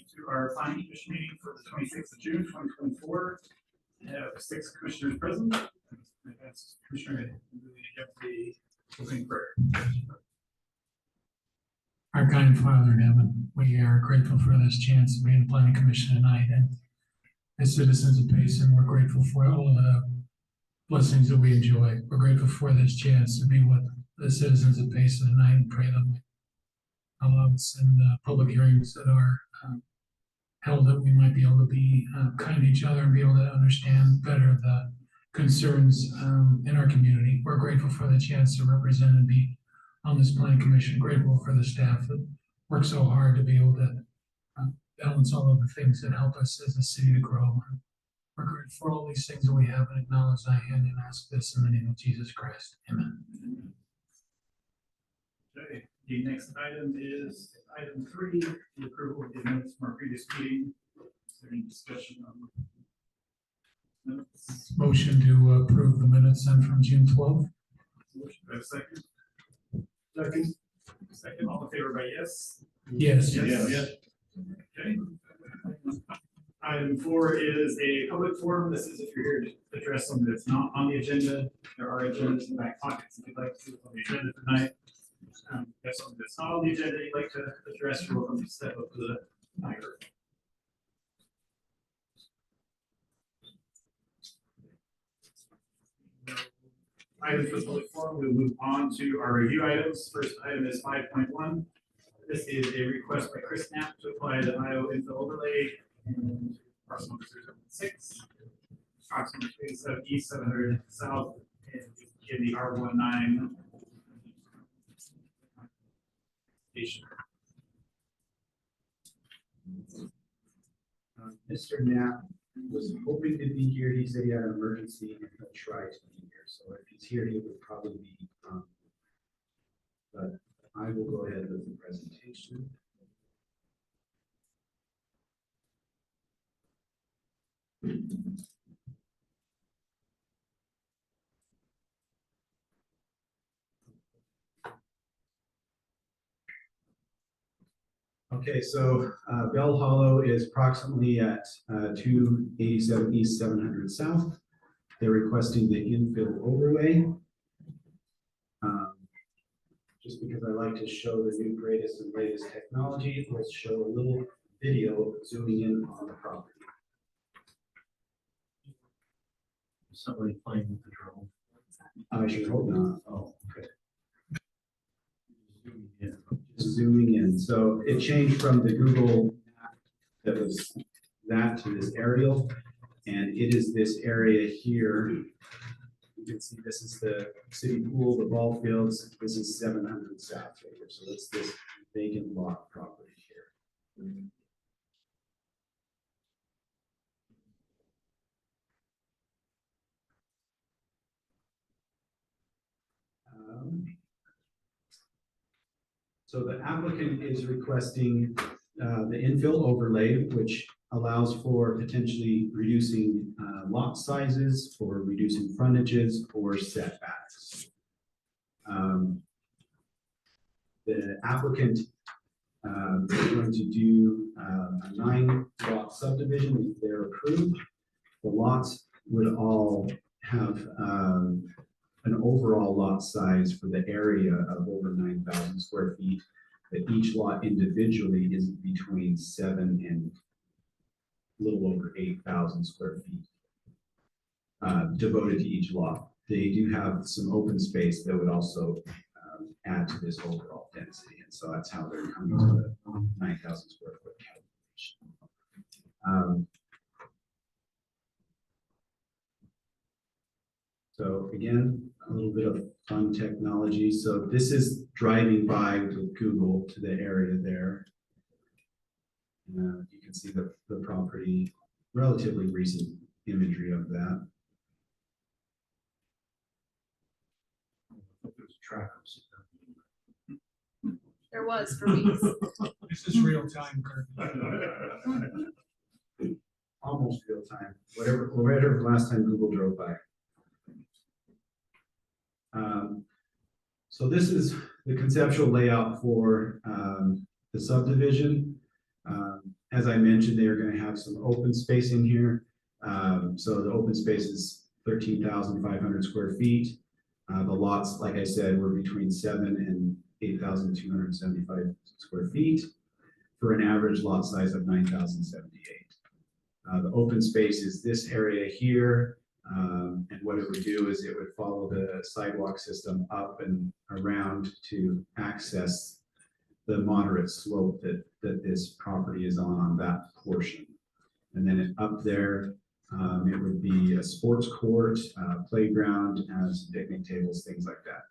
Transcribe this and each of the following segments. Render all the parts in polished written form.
to our planning commission meeting for the 26th of June, 2024. We have 6 commissioners present. That's Commissioner the opening prayer. Our kind Father in heaven, we are grateful for this chance to be in the planning commission tonight, and as citizens of Payson, we're grateful for all the blessings that we enjoy. We're grateful for this chance to be with the citizens of Payson tonight and pray that we allow us in the public hearings that are held, that we might be able to be kind to each other and be able to understand better the concerns in our community. We're grateful for the chance to represent and be on this planning commission, grateful for the staff that work so hard to be able to balance all of the things that help us as a city to grow. We're grateful for all these things that we have and acknowledge thy hand and ask this in the name of Jesus Christ. Amen. Okay, the next item is item 3, the approval of the minutes from our previous meeting. Is there any discussion on minutes? Motion to approve the minutes then from June 12th. Motion, do I have a second? Second. Second, all in favor by yes? Yes. Yes. Okay. Item 4 is a public forum. This is if you're here to address something that's not on the agenda. There are agendas in the back pockets if you'd like to see what's on the agenda tonight. If you have something that's not on the agenda you'd like to address, you're welcome to step up to the microphone. Items for the public forum, we'll move on to our review items. First item is 5.1. This is a request by Chris Knapp to apply the Iowa infill overlay and parcel number 076, approximately 27 east, 700 south, and in the R19 station. Mr. Knapp was hoping to be here. He said he had an emergency and he'll try to be here. So if he's here, he would probably be. But I will go ahead with the presentation. Okay, so Bell Hollow is approximately at 287 East, 700 South. They're requesting the infill overlay. Just because I like to show the new greatest and latest technology, let's show a little video zooming in on the property. Somebody playing with the drone. I should hope not. Oh, okay. Just zooming in. So it changed from the Google map that was that to this aerial, and it is this area here. You can see this is the city pool, the ball fields. This is 700 South right here. So it's this vacant lot property here. So the applicant is requesting the infill overlay, which allows for potentially reducing lot sizes, for reducing frontages, or setbacks. The applicant is going to do a 9-lot subdivision if they're approved. The lots would all have an overall lot size for the area of over 9,000 square feet, that each lot individually is between 7 and a little over 8,000 square feet devoted to each lot. They do have some open space that would also add to this overall density, and so that's how they're coming to the 9,000 square foot calculation. So again, a little bit of fun technology. So this is driving by with Google to the area there. You can see the property, relatively recent imagery of that. There was for weeks. This is real time, Kirk. Almost real time, whatever last time Google drove by. So this is the conceptual layout for the subdivision. As I mentioned, they are gonna have some open space in here. So the open space is 13,500 square feet. The lots, like I said, were between 7 and 8,275 square feet for an average lot size of 9,078. The open space is this area here. And what it would do is it would follow the sidewalk system up and around to access the moderate slope that this property is on that portion. And then up there, it would be a sports court, playground, and some picnic tables, things like that.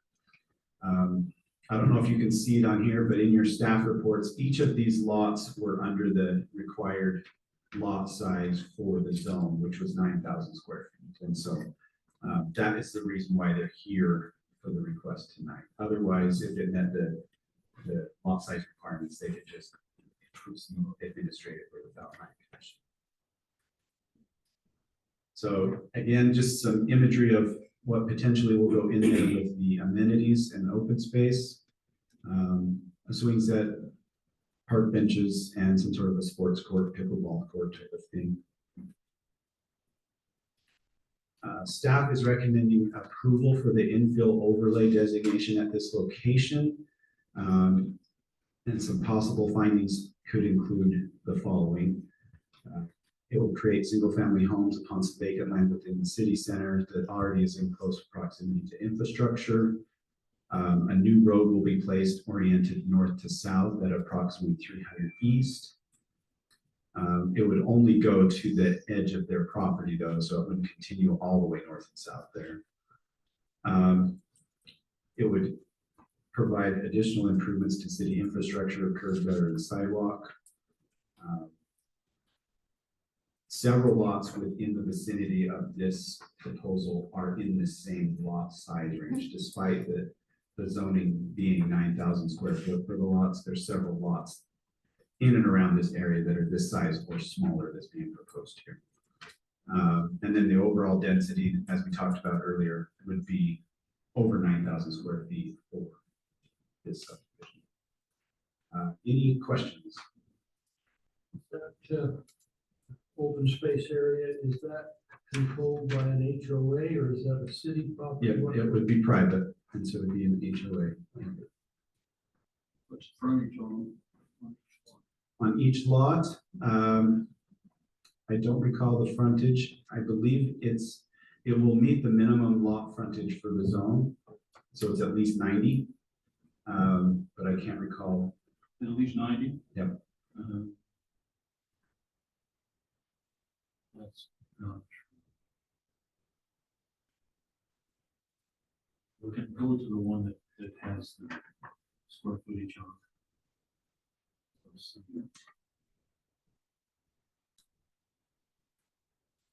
I don't know if you can see it on here, but in your staff reports, each of these lots were under the required lot size for the zone, which was 9,000 square feet. And so that is the reason why they're here for the request tonight. Otherwise, if it met the lot size requirements, they could just proceed administratively without my commission. So again, just some imagery of what potentially will go in there with the amenities and open space. A swing set, park benches, and some sort of a sports court, pickleball court type of thing. Staff is recommending approval for the infill overlay designation at this location. And some possible findings could include the following. It will create single-family homes upon some vacant land within the city center that already is in close proximity to infrastructure. A new road will be placed oriented north to south at approximately 300 east. It would only go to the edge of their property though, so it wouldn't continue all the way north and south there. It would provide additional improvements to city infrastructure, curb gutter, and sidewalk. Several lots within the vicinity of this proposal are in the same lot size range, despite the zoning being 9,000 square foot for the lots. There's several lots in and around this area that are this size or smaller that's being proposed here. And then the overall density, as we talked about earlier, would be over 9,000 square feet for this subdivision. Any questions? That open space area, is that controlled by an HOA or is that a city property? Yeah, it would be private, and so it would be an HOA. What's the frontage on? On each lot, I don't recall the frontage. I believe it will meet the minimum lot frontage for the zone. So it's at least 90, but I can't recall. At least 90? Yep. That's not true. We can go to the one that has the square footage on it.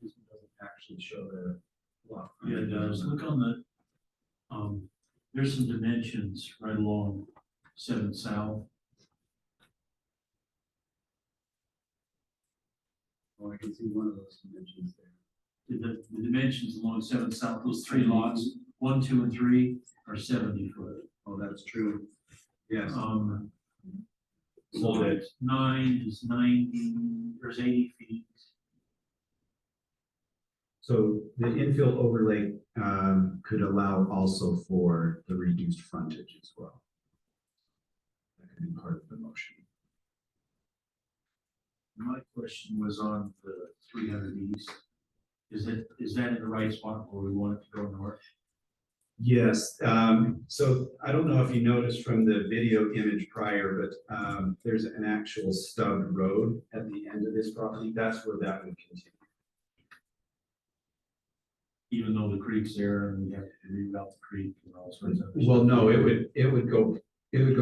This doesn't actually show the lot. Yeah, it does. Look on the, there's some dimensions right along 7 South. Oh, I can see one of those dimensions there. The dimensions along 7 South, those 3 lots, 1, 2, and 3 are 70 foot. Oh, that's true. Yes. Lot 9 is 90, there's 80 feet. So the infill overlay could allow also for the reduced frontage as well. That could be part of the motion. My question was on the 300 east. Is that in the right spot where we want it to go north? Yes, so I don't know if you noticed from the video image prior, but there's an actual stub road at the end of this property. That's where that would continue. Even though the creek's there and we have to reroute the creek and all sorts of. Well, no, it would go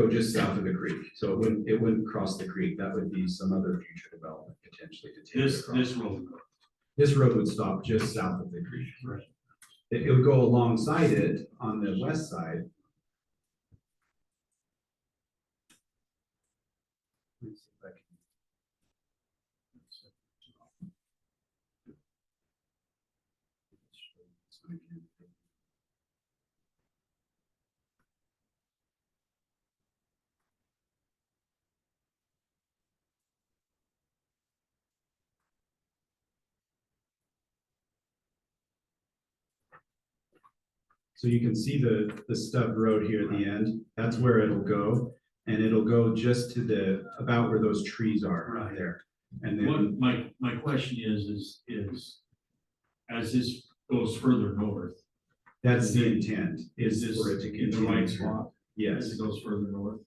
just south of the creek, so it wouldn't cross the creek. That would be some other future development potentially to take it across. This road. This road would stop just south of the creek. Right. It would go alongside it on the west side. Let's see if I can- So you can see the stub road here at the end, that's where it'll go. And it'll go just to about where those trees are Right. there. And then, What, my question is as this goes further north, that's the intent, is is this for it to in the continue. right spot Yes, as it goes further north?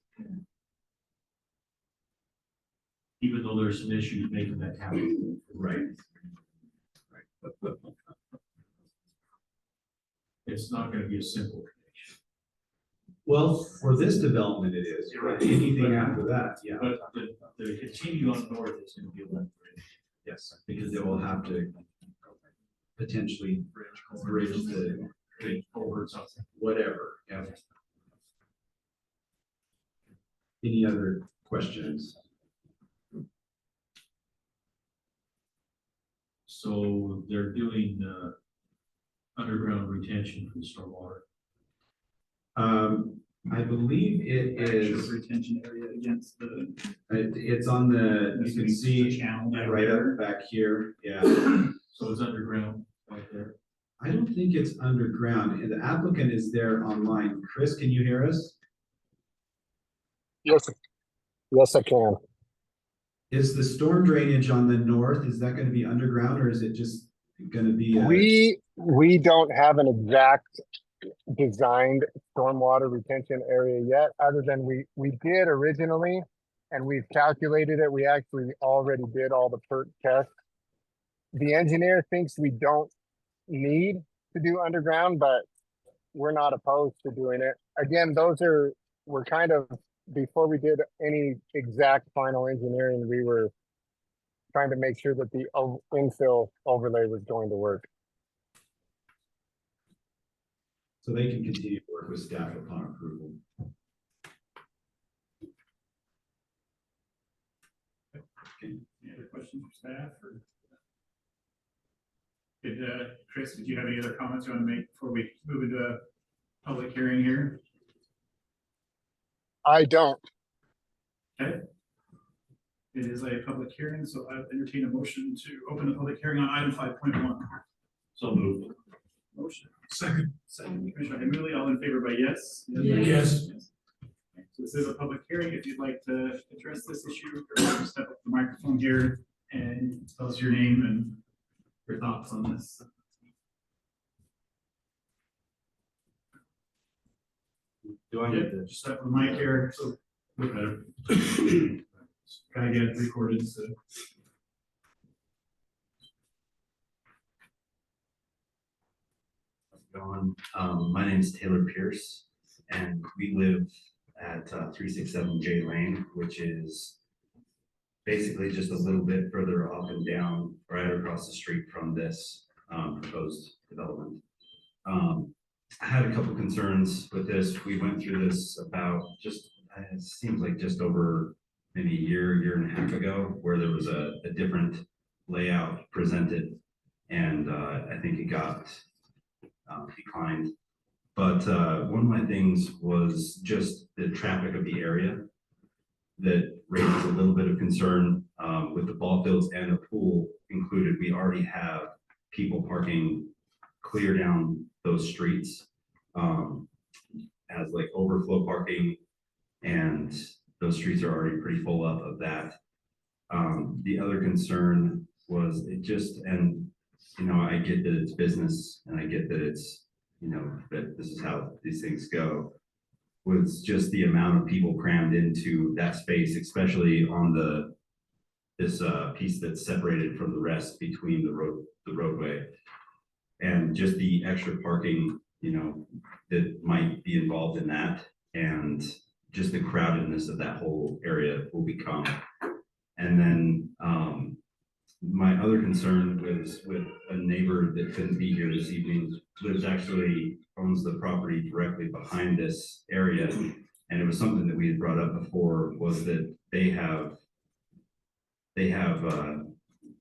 Even though there's some issues making that happen. right. It's not gonna be a simple connection. Well, for this development it is, Right. anything after that, yeah, But the continue on north is gonna be a little yes, because they will have to potentially bridge the bridge over something. whatever, yeah. Any other questions? So they're doing underground retention for the stormwater. I believe it is, Retention area against the. it's on the, you can see Channel. right up back here, yeah. So it's underground right there. I don't think it's underground, and the applicant is there online. Chris, can you hear us? Yes, yes, I can. Is the storm drainage on the north, is that gonna be underground, or is it just gonna be? We don't have an exact designed stormwater retention area yet, other than we did originally, and we've calculated it. We actually already did all the PERT tests. The engineer thinks we don't need to do underground, but we're not opposed to doing it. Again, we're kind of, before we did any exact final engineering, we were trying to make sure that the infill overlay was going to work. So they can continue to work with staff upon approval. Any other questions for staff or? Chris, did you have any other comments you want to make before we move into a public hearing here? I don't. Okay. It is a public hearing, so I entertain a motion to open the public hearing on item 5.1. So moved. Motion. Second. Second, Commissioner Hamuli, all in favor by yes? Yes. So this is a public hearing. If you'd like to address this issue, step up to the microphone here and tell us your name and your thoughts on this. Do I Yeah, just step with the mic here, so look better. Gotta get it recorded, so. Going. My name is Taylor Pierce, and we live at 367 J Lane, which is basically just a little bit further up and down, right across the street from this proposed development. I had a couple concerns with this. We went through this about it seems like just over maybe a year and a half ago, where there was a different layout presented, and I think it got declined. But one of my things was just the traffic of the area that raises a little bit of concern with the ball fields and the pool included. We already have people parking clear down those streets as like overflow parking, and those streets are already pretty full up of that. The other concern was and I get that it's business, and I get that it's, that this is how these things go, was just the amount of people crammed into that space, especially on this piece that's separated from the rest between the roadway, and just the extra parking, that might be involved in that, and just the crowdedness of that whole area will become. And then my other concern was with a neighbor that couldn't be here this evening, owns the property directly behind this area. And it was something that we had brought up before, was that they have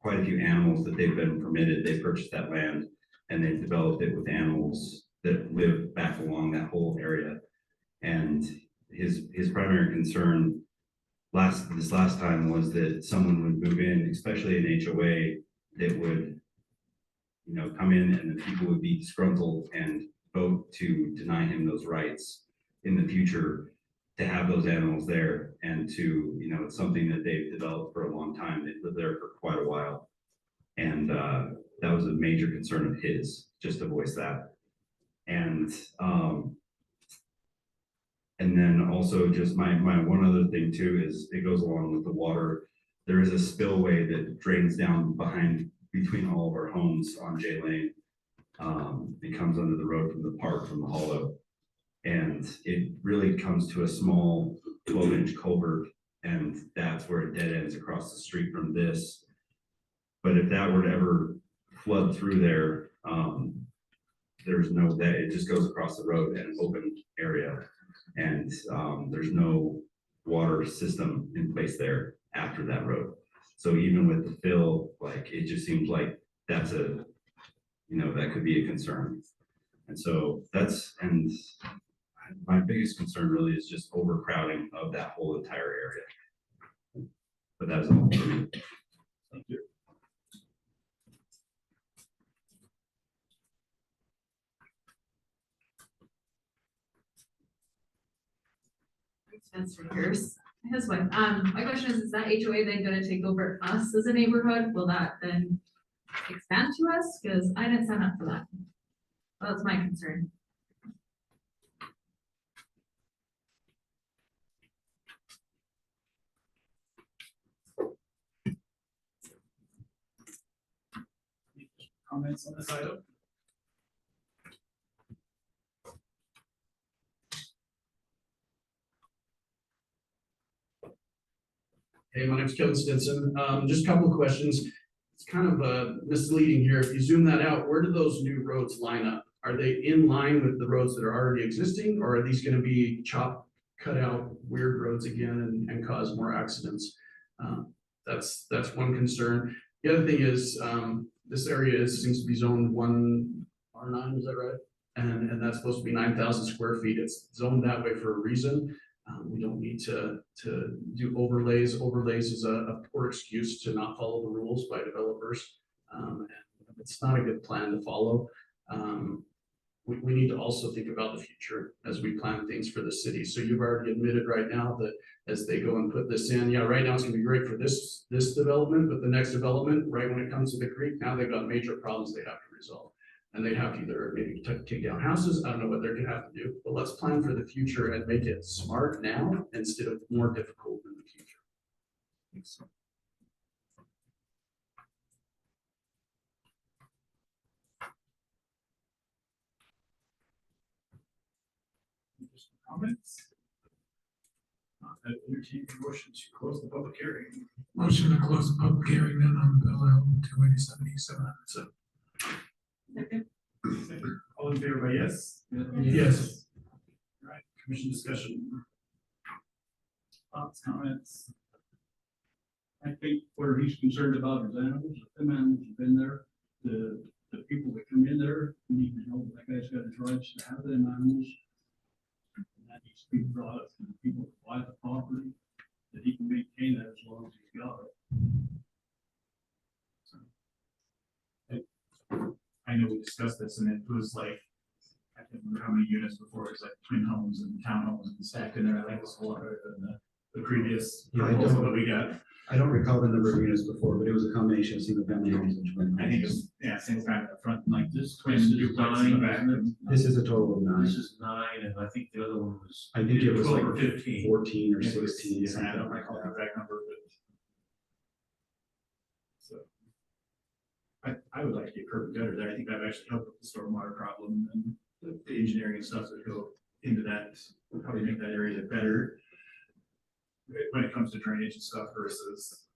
quite a few animals that they've been permitted. They purchased that land and they've developed it with animals that live back along that whole area. And his primary concern this last time was that someone would move in, especially an HOA, that would, come in and the people would be disgruntled and vote to deny him those rights in the future to have those animals there and to, you know, it's something that they've developed for a long time. They've lived there for quite a while. And that was a major concern of his, just to voice that. And then also just my one other thing too is it goes along with the water. There is a spillway that drains down behind between all of our homes on J Lane. It comes under the road from the park, from the hollow. And it really comes to a small 12-inch culvert, and that's where it dead ends across the street from this. But if that were to ever flood through there, there's no, that it just goes across the road in an open area. And there's no water system in place there after that road. So even with the fill, like, it just seems like that's a, you know, that could be a concern. And so and my biggest concern really is just overcrowding of that whole entire area. But that's all for me. Thank you. Spencer Pierce, his wife. My question is that HOA then gonna take over us as a neighborhood? Will that then expand to us? Because I didn't sign up for that. That's my concern. Comments on this item? Hey, my name's Kevin Stinson. Just a couple of questions. It's kind of misleading here. If you zoom that out, where do those new roads line up? Are they in line with the roads that are already existing, or are these gonna be cut out weird roads again and cause more accidents? That's one concern. The other thing is, this area seems to be zoned 1R9, is that right? And that's supposed to be 9,000 square feet. It's zoned that way for a reason. We don't need to do overlays. Overlays is a poor excuse to not follow the rules by developers. And it's not a good plan to follow. We need to also think about the future as we plan things for the city. So you've already admitted right now that as they go and put this in, yeah, right now it's gonna be great for this development, but the next development, right when it comes to the creek, now they've got major problems they have to resolve. And they have to either maybe take down houses. I don't know what they're gonna have to do, but let's plan for the future and make it smart now instead of more difficult in the future. Thanks. Comments? Entertain a motion to close the public hearing. Motion to close the public hearing then on bill L 287,700. All in favor by yes? Yes. All right, commission discussion. Thoughts, comments? I think where he's concerned about his animals, if them animals have been there, the people that come in there need to know that guy's got his rights to have them animals. And that needs to be brought up to the people that buy the property, that he can maintain that as long as he's got it. I know we discussed this and it was like, I can't remember how many units before, it was like twin homes and townhomes and stacked in there. I think it's a lot better than the previous Yeah, proposal that we got. I don't recall the number of units before, but it was a combination of single family homes and twin I think homes. it's, yeah, same time up front, like This twin is duplex in the 9, back. isn't it? This is a total of 9. This is 9, and I think the other one was. I think it was 12 like or 15. 14 or It was- 16, yeah, I something don't like recall the that. exact number, but. So. I would like to get curb and gutter there. I think that actually helped with the stormwater problem and the engineering and stuff that go into that, would probably make that area better. When it comes to drainage and stuff versus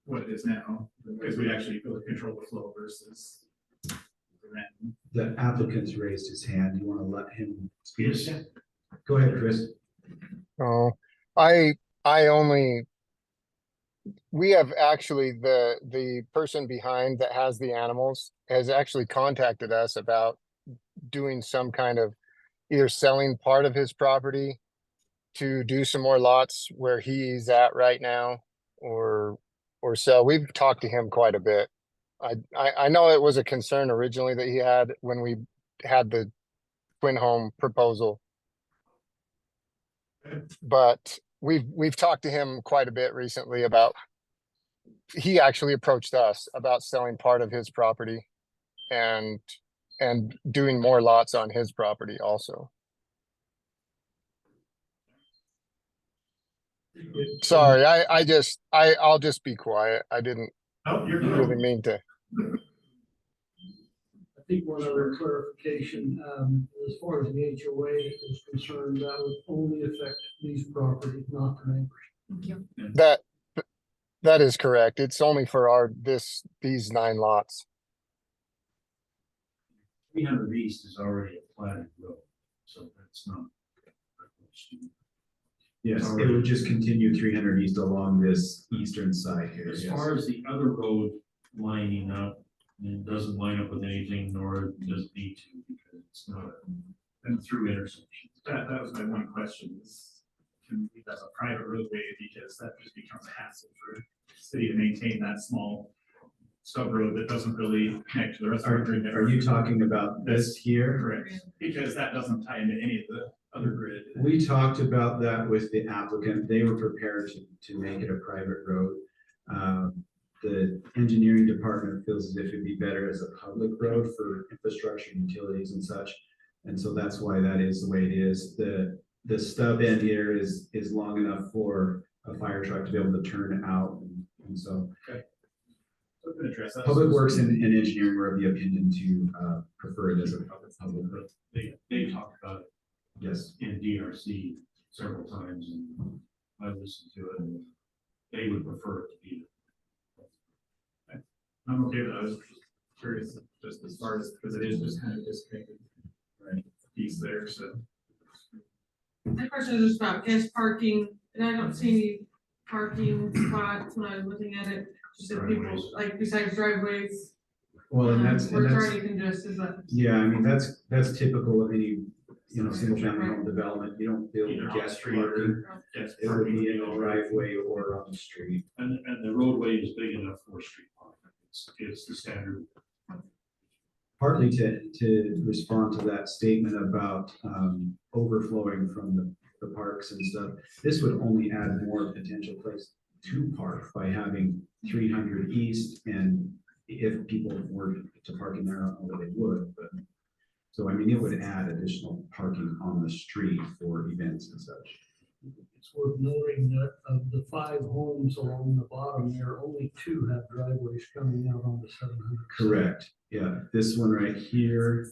what it is now, because we actually really control the flow versus. The applicant's raised his hand. You want to let him speak? Yes. Go ahead, Chris. Oh, we have actually, the person behind that has the animals has actually contacted us about doing some kind of either selling part of his property to do some more lots where he's at right now, or sell. We've talked to him quite a bit. I know it was a concern originally that he had when we had the twin home proposal. But we've talked to him quite a bit recently about, he actually approached us about selling part of his property and doing more lots on his property also. Sorry, I'll just be quiet. I didn't Oh, you're really good. mean to. I think one other clarification, as far as the HOA is concerned, that would only affect these properties, not the neighbors. Thank you. That is correct. It's only for these 9 lots. 300 East is already a platted road, so that's not. Yes, it would just continue 300 east along this eastern side here. As yes. far as the other road lining up, it doesn't line up with anything, nor does it need to, because it's not a through intersection. That was my one question is, can we leave that a private roadway, because that just becomes a hassle for the city to maintain that small sub road that doesn't really connect to the rest of the grid. Are you talking about this here? Correct, because that doesn't tie into any of the other grid. We talked about that with the applicant. They were prepared to make it a private road. The engineering department feels as if it'd be better as a public road for infrastructure, utilities and such. And so that's why that is the way it is. The stub end here is long enough for a fire truck to be able to turn out. And so Address that. Public Works and engineering were of the opinion to prefer it as a public road. They talked about it Yes. in DRC several times, and I listened to it, and they would prefer it to be. I'm okay with that. I was just curious, just as far as, because it is just kind of disconnected. Right. Piece there, so. My question is just about guest parking, and I don't see any parking spots when I was looking at it, just if people, Driveways. like besides driveways. Well, and where that's, it's already congested, but. yeah, I mean, that's typical of any, single family home development. You don't build Either on guest street parking. or guest It would parking. be in a driveway or on the street. And the roadway is big enough for street parking. It's the standard. Partly to respond to that statement about overflowing from the parks and stuff, this would only add more potential place to park by having 300 east, and if people were to park in there, I don't know that they would, but so I mean, it would add additional parking on the street for events and such. It's worth noting that of the 5 homes along the bottom there, only 2 have driveways coming out on the 700. Correct, yeah, this one right here,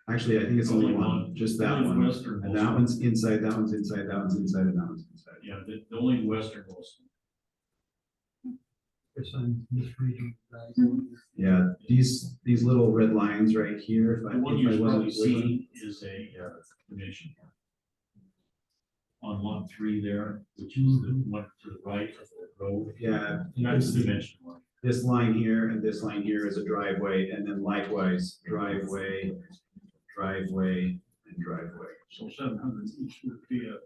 actually, I think it's only one, just that Only one. western And that one's inside, that one's inside, that one's inside, and that one's inside. Yeah, the only westernmost. Guess I'm misreading that. Yeah, these little red lines right here, if I The one if you I wasn't probably with see is a commission. On lot 3 there, which is the one to the right of the road. yeah, you can That's the see dimension one. this line here and this line here is a driveway, and then likewise, driveway, driveway, and driveway. So 700 each would be a.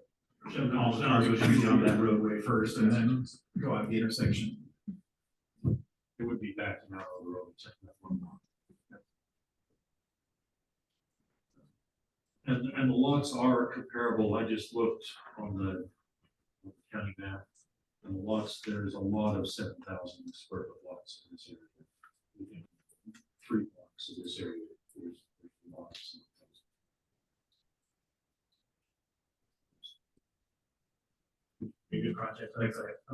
All the cars would shoot down that roadway first and then go out the intersection. It would be backing out of the road, except that one lot. And the lots are comparable. I just looked on the county map. And the lots, there's a lot of 7,000 square foot lots in this area. Within 3 blocks of this area, there's lots. Be a good project. I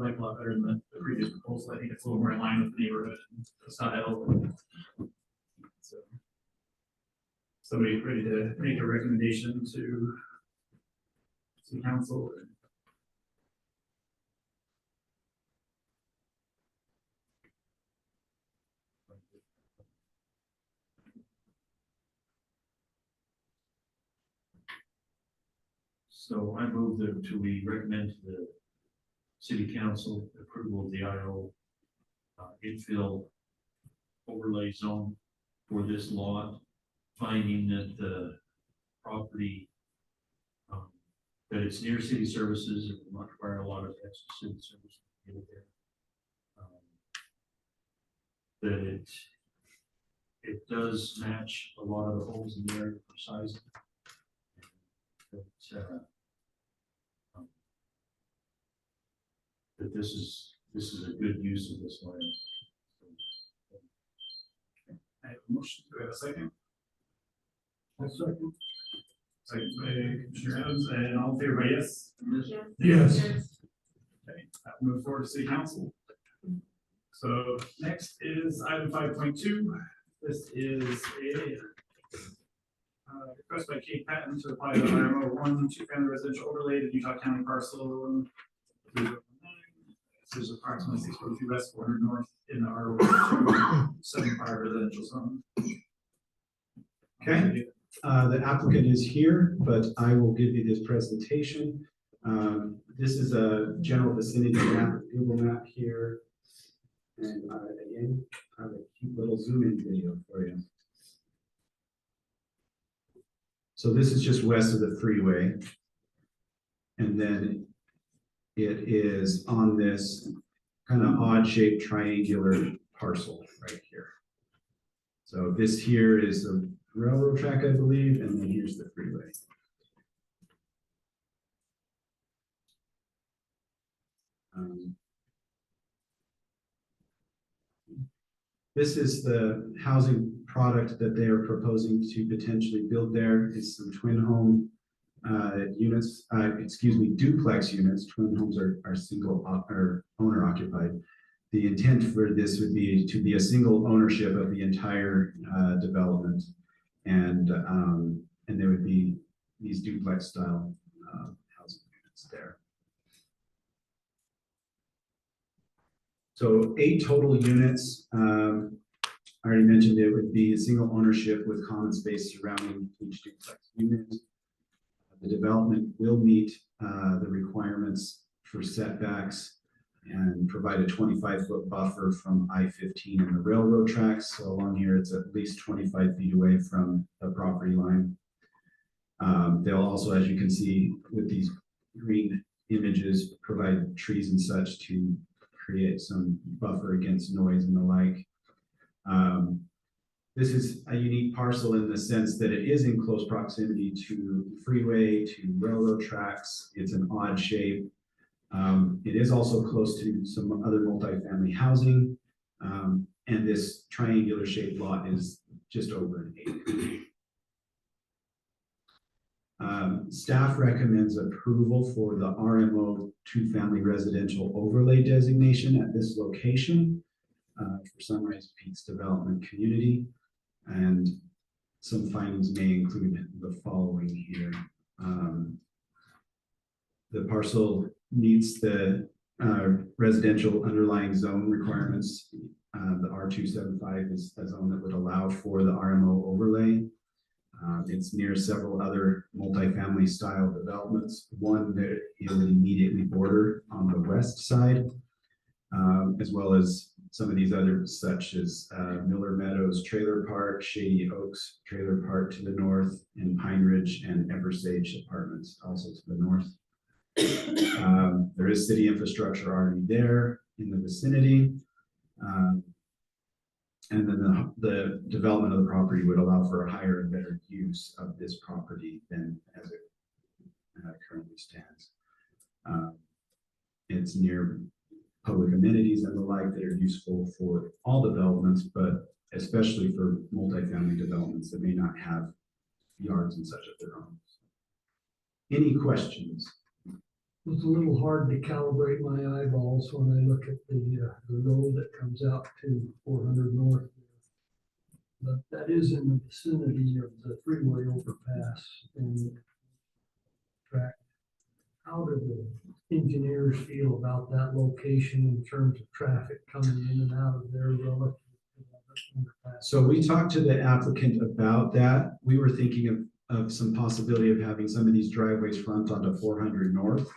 like a lot better than the previous proposal. I think it's a little more in line with the neighborhood and the style. So. Somebody ready to make a recommendation to council? So I move that we recommend to the city council approval of the IO infill overlay zone for this lot, finding that the property that it's near city services, it will not require a lot of extra city service to get it there. That it does match a lot of the homes in the area for sizing. that this is a good use of this land. I have a motion. Do we have a second? I'll second. Second by Commissioner Adams, and all in favor, by yes? Yes. Okay, move forward to city council. So next is item 5.2. This is a request by Kate Patton to apply the RMO 1 two-family residential overlay to Utah County parcel 309. This is approximately 643 west, 400 north in the R 75 residential zone. Okay. The applicant is here, but I will give you this presentation. This is a general vicinity map, Google map here. And again, I have a cute little zoom in video for you. So this is just west of the freeway. And then it is on this kind of odd shaped triangular parcel right here. So this here is the railroad track, I believe, and then here's the freeway. This is the housing product that they are proposing to potentially build there. It's some twin home units, duplex units. Twin homes are single or owner occupied. The intent for this would be to be a single ownership of the entire development, and there would be these duplex style housing units there. So 8 total units. I already mentioned it would be a single ownership with common space surrounding each duplex unit. The development will meet the requirements for setbacks and provide a 25-foot buffer from I-15 and the railroad tracks. So along here, it's at least 25 feet away from the property line. They'll also, as you can see with these green images, provide trees and such to create some buffer against noise and the like. This is a unique parcel in the sense that it is in close proximity to the freeway, to railroad tracks. It's an odd shape. It is also close to some other multifamily housing. And this triangular shaped lot is just over an acre. Staff recommends approval for the RMO two-family residential overlay designation at this location for Sunrise Peaks Development Community. And some findings may include the following here. The parcel meets the residential underlying zone requirements. The R275 is a zone that would allow for the RMO overlay. It's near several other multifamily style developments. One that it would immediately border on the west side, as well as some of these others, such as Miller Meadows Trailer Park, Shady Oaks Trailer Park to the north, and Pine Ridge and Eversage Apartments also to the north. There is city infrastructure already there in the vicinity. And then the development of the property would allow for a higher and better use of this property than as it currently stands. It's near public amenities and the like that are useful for all developments, but especially for multifamily developments that may not have yards and such of their own. Any questions? It's a little hard to calibrate my eyeballs when I look at the road that comes out to 400 north. But that is in the vicinity of the freeway overpass and track. How do the engineers feel about that location in terms of traffic coming in and out of there relative to that overpass? So we talked to the applicant about that. We were thinking of some possibility of having some of these driveways front onto 400 north.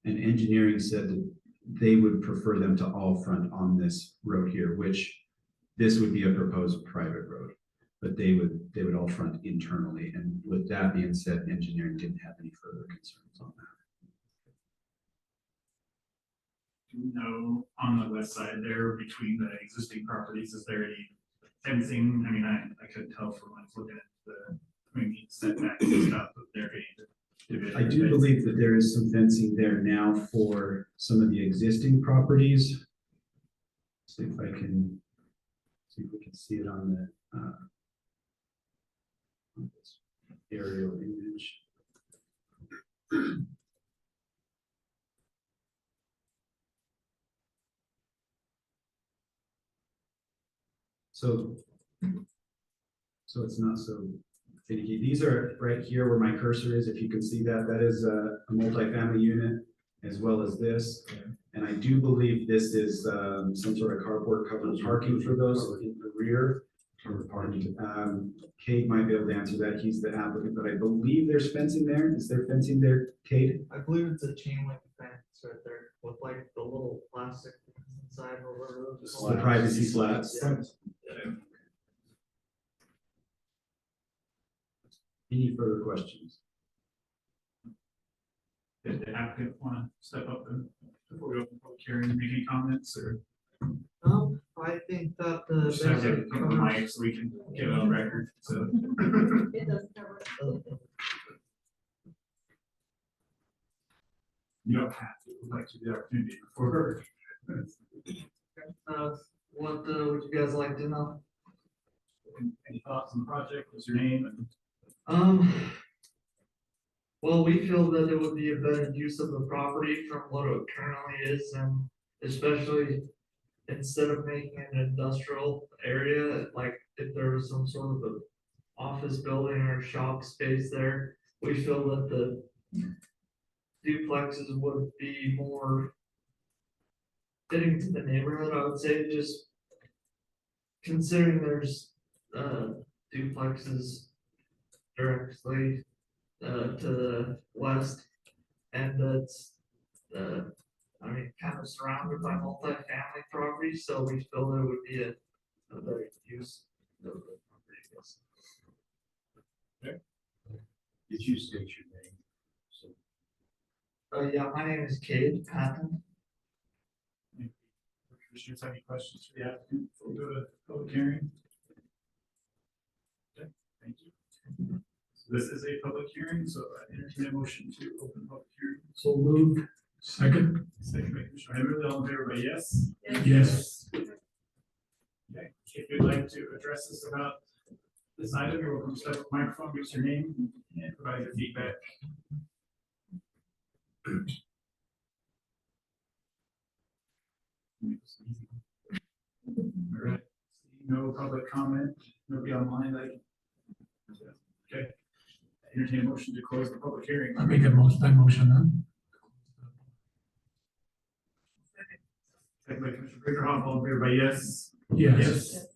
And engineering said that they would prefer them to all front on this road here, which this would be a proposed private road, but they would all front internally. And with that being said, engineering didn't have any further concerns on that. Do you know on the west side there between the existing properties, is there any fencing? I mean, I couldn't tell from when I was looking at the setback and stuff, but there I do believe that there is some fencing there now for some of the existing properties. See if I can, see if we can see it on the, on this aerial image. So it's not so finicky. These are right here where my cursor is. If you can see that, that is a multifamily unit as well as this. And I do believe this is some sort of carport covered parking for those in the rear. Kate might be able to answer that. He's the applicant, but I believe there's fencing there. Is there fencing there, Kate? I believe it's a chain link fence right there with like the little plastic inside or whatever. The privacy slats. Yeah. Any further questions? Did the applicant want to step up and before we open the public hearing, make any comments or I think that the. just have like a basic couple of covers- mics so we can get it on record, so. It does cover. You don't have to, we'd like to the opportunity before. What would you guys like to know? Any thoughts on the project? What's your name? And Well, we feel that it would be a better use of the property from what it currently is, and especially instead of making an industrial area, like if there was some sort of a office building or shop space there, we feel that the duplexes would be more fitting to the neighborhood, I would say, just considering there's duplexes directly to the west, and that's kind of surrounded by multi-family properties, so we feel there would be a better use of the property, I guess. Did you state your name? So Yeah, my name is Cade Patton. commissioners have any questions for the applicant before we go to public hearing? Okay, thank you. So this is a public hearing, so I entertain a motion to open public hearing. So moved. Second? Second by Commissioner Heatherly, all in favor, by yes? Yes. Okay, if you'd like to address us about this item, you're welcome to step up to the microphone, give us your name and provide your feedback. All right, no public comment, nobody online, like. Okay, entertain a motion to close the public hearing. I make that motion then. Second by Commissioner Brinkerhoff, all in favor, by yes? Yes.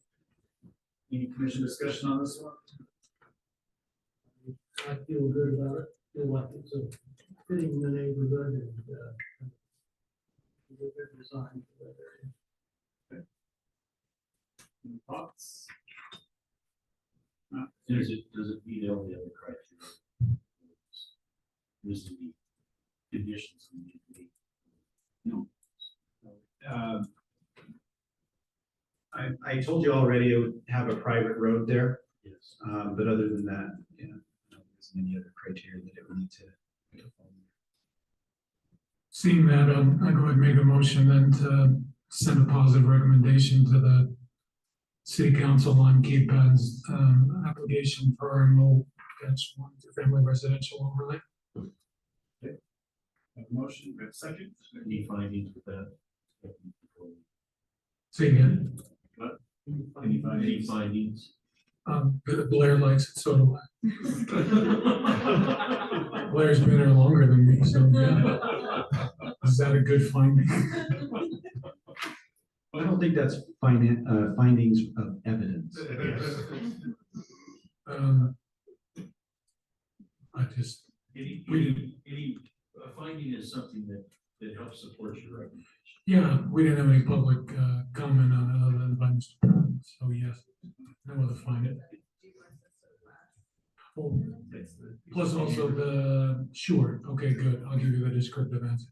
Any commission discussion on this one? I feel good about it. Feel like it's a fitting in the neighborhood and a good design for that area. Any thoughts? does it meet all the other criteria? This is the conditions we need to meet. No. I told you already it would have a private road there, Yes. but other than that, yeah, there isn't any other criteria that it would need to follow. Seeing that, I go ahead and make a motion then to send a positive recommendation to the city council on Cape Bad's application for RMO family residential overlay. Have a motion, we have a second. Any findings with that? Say again, Any findings? Blair likes it, so do I. Blair's been there longer than me, so yeah. Is that a good finding? I don't think that's findings of evidence. I just, Any finding is something that helps support your recommendation. yeah, we didn't have any public comment on it other than by Mr. Brown, so yes, no other finding. Oh, plus also sure, okay, good, I'll give you the descriptive answer.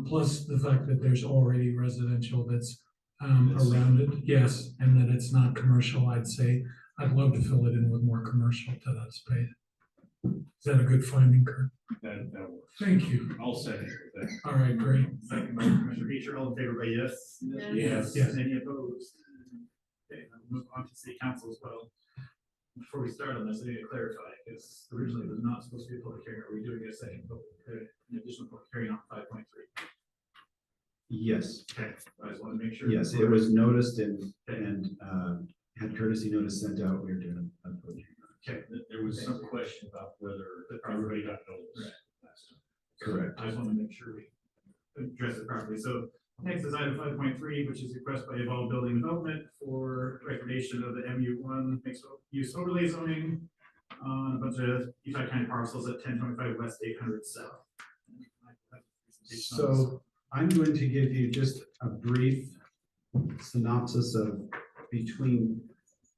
Plus the fact that there's already residential that's around it, yes, and that it's not commercial, I'd say. I'd love to fill it in with more commercial to that space. Is that a good finding, Kurt? That works. Thank you. I'll second it with that. All right, great. Second by Commissioner Beecher, all in favor by yes? Yes. Yes. Any opposed? Okay, I'll move on to city council as well. Before we start on this, I need to clarify, because originally it was not supposed to be a public hearing. Are we doing a second public, an additional public hearing on 5.3? Yes, Okay, I just want to make sure. yes, it was noticed and had courtesy notice sent out. We were doing a public hearing. Okay, There was some question about whether everybody got notice. last time. Correct. I just want to make sure we address it properly. So next is item 5.3, which is request by Evolve Building Development for recordation of the MU1 mixed use overlay zoning on a bunch of Utah County parcels at 1025 West, 800 South. So I'm going to give you just a brief synopsis of between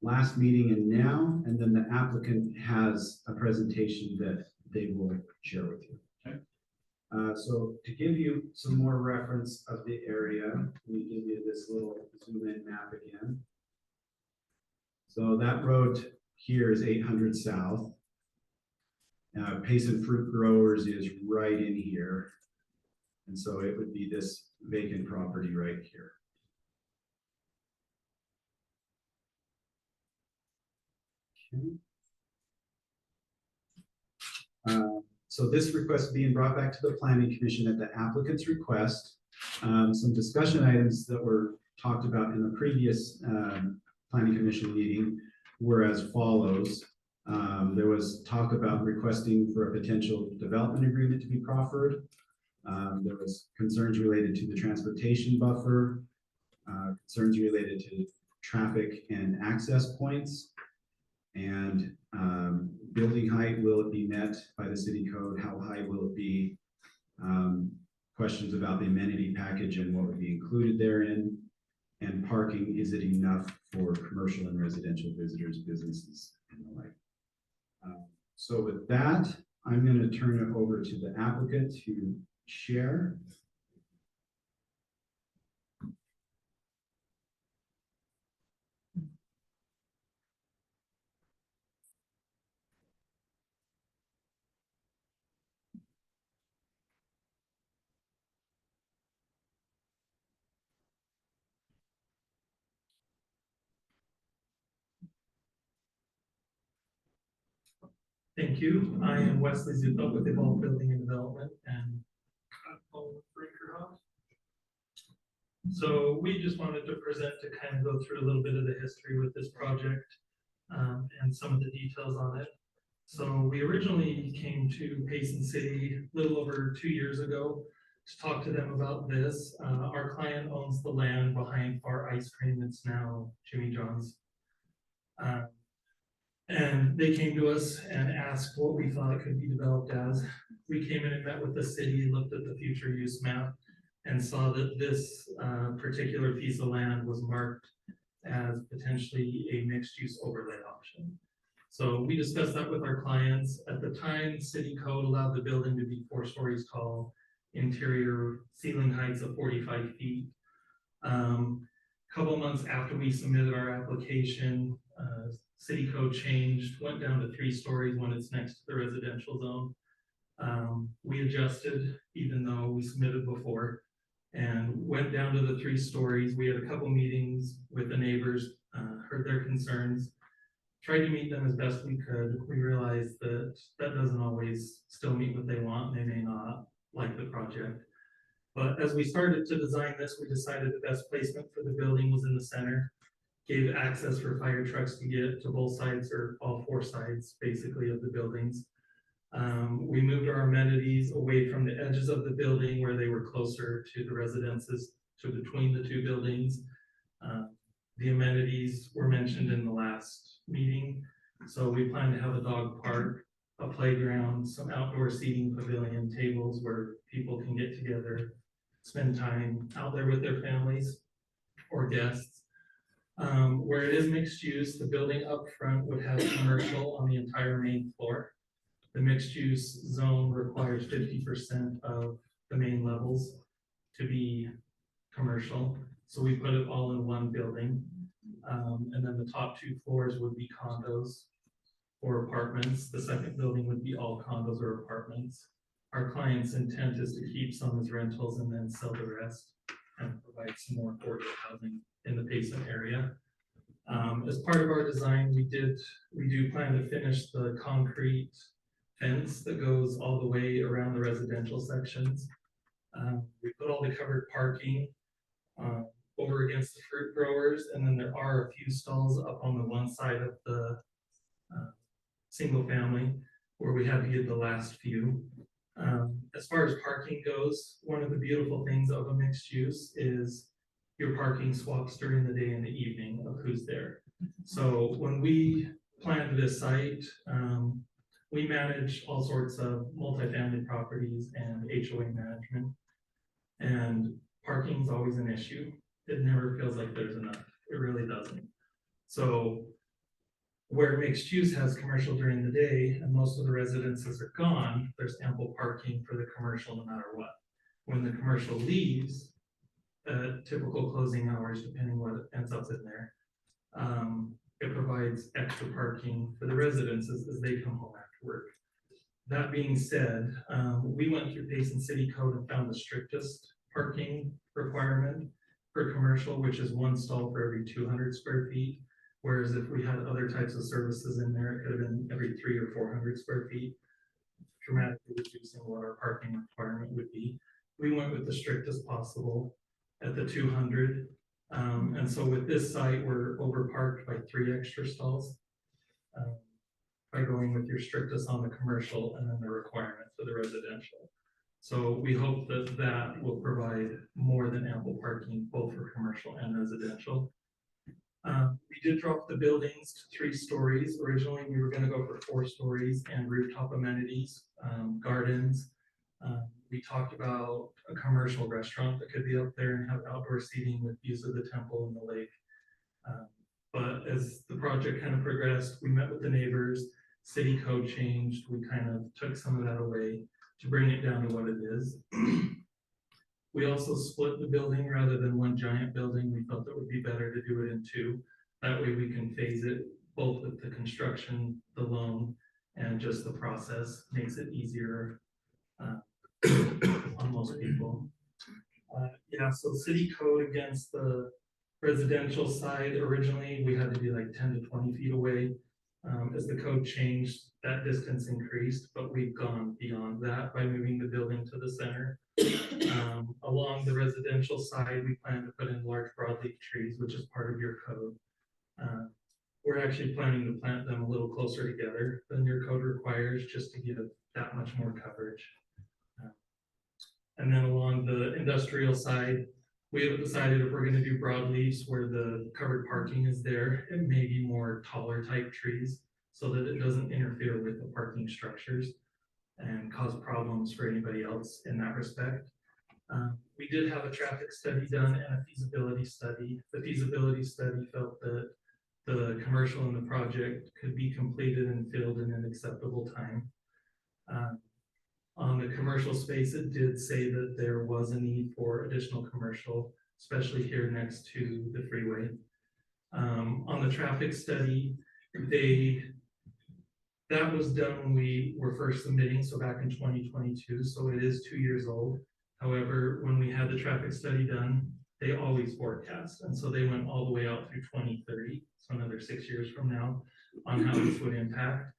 last meeting and now, and then the applicant has a presentation that they will share with you. Okay. So to give you some more reference of the area, let me give you this little zoom in map again. So that road here is 800 South. Payson Fruit Growers is right in here. And so it would be this vacant property right here. Okay. So this request being brought back to the planning commission at the applicant's request. Some discussion items that were talked about in the previous planning commission meeting were as follows. There was talk about requesting for a potential development agreement to be proffered. There was concerns related to the transportation buffer, concerns related to traffic and access points, and building height, will it be met by the city code? How high will it be? Questions about the amenity package and what would be included therein, and parking, is it enough for commercial and residential visitors, businesses, and the like. So with that, I'm going to turn it over to the applicant to share. Thank you. I am Wesley Zupa with Evolve Building and Development and so we just wanted to present to kind of go through a little bit of the history with this project and some of the details on it. So we originally came to Payson City a little over 2 years ago to talk to them about this. Our client owns the land behind Far Ice Cream. It's now Jimmy John's. And they came to us and asked what we thought it could be developed as. We came in and met with the city, looked at the future use map, and saw that this particular piece of land was marked as potentially a mixed-use overlay option. So we discussed that with our clients. At the time, city code allowed the building to be 4 stories tall, interior ceiling heights of 45 feet. Couple months after we submitted our application, city code changed, went down to 3 stories when it's next to the residential zone. We adjusted, even though we submitted before, and went down to the 3 stories. We had a couple meetings with the neighbors, heard their concerns, tried to meet them as best we could. We realized that that doesn't always still meet what they want. They may not like the project. But as we started to design this, we decided the best placement for the building was in the center. Gave access for fire trucks to get to both sides or all 4 sides, basically, of the buildings. We moved our amenities away from the edges of the building where they were closer to the residences, to between the 2 buildings. The amenities were mentioned in the last meeting. So we plan to have a dog park, a playground, some outdoor seating pavilion, tables where people can get together, spend time out there with their families or guests. Where it is mixed use, the building up front would have commercial on the entire main floor. The mixed use zone requires 50% of the main levels to be commercial. So we put it all in one building. And then the top 2 floors would be condos. or apartments. The second building would be all condos or apartments. Our client's intent is to keep some as rentals and then sell the rest and provide some more affordable housing in the Payson area. As part of our design, we do plan to finish the concrete fence that goes all the way around the residential sections. We put all the covered parking over against the fruit growers, and then there are a few stalls up on the one side of the single family where we had to get the last few. As far as parking goes, one of the beautiful things of a mixed use is your parking swaps during the day and the evening of who's there. So when we planned this site, we manage all sorts of multifamily properties and HOA management. And parking is always an issue. It never feels like there's enough. It really doesn't. So where mixed use has commercial during the day and most of the residences are gone, there's ample parking for the commercial no matter what. When the commercial leaves, typical closing hours, depending what ends up in there, it provides extra parking for the residences as they come home after work. That being said, we went through Payson City Code and found the strictest parking requirement for commercial, which is 1 stall for every 200 square feet. Whereas if we had other types of services in there, it could have been every 300 or 400 square feet, dramatically reducing what our parking requirement would be. We went with the strictest possible at the 200. And so with this site, we're overparked by 3 extra stalls by going with your strictest on the commercial and then the requirement for the residential. So we hope that that will provide more than ample parking, both for commercial and residential. We did drop the buildings to 3 stories. Originally, we were going to go for 4 stories and rooftop amenities, gardens. We talked about a commercial restaurant that could be up there and have outdoor seating with views of the temple and the lake. But as the project kind of progressed, we met with the neighbors, city code changed. We kind of took some of that away to bring it down to what it is. We also split the building rather than 1 giant building. We felt it would be better to do it in 2. That way we can phase it both with the construction, the loan, and just the process makes it easier on most people. Yeah, so city code against the residential side, originally we had to be like 10 to 20 feet away. As the code changed, that distance increased, but we've gone beyond that by moving the building to the center. Along the residential side, we plan to put in large broadleaf trees, which is part of your code. We're actually planning to plant them a little closer together than your code requires, just to give it that much more coverage. And then along the industrial side, we have decided if we're going to do broadleafs where the covered parking is there, it may be more taller type trees so that it doesn't interfere with the parking structures and cause problems for anybody else in that respect. We did have a traffic study done and a feasibility study. The feasibility study felt that the commercial in the project could be completed and filled in an acceptable time. On the commercial space, it did say that there was a need for additional commercial, especially here next to the freeway. On the traffic study, that was done when we were first submitting, so back in 2022, so it is 2 years old. However, when we had the traffic study done, they always forecast, and so they went all the way out through 2030, so another 6 years from now, on how this would impact.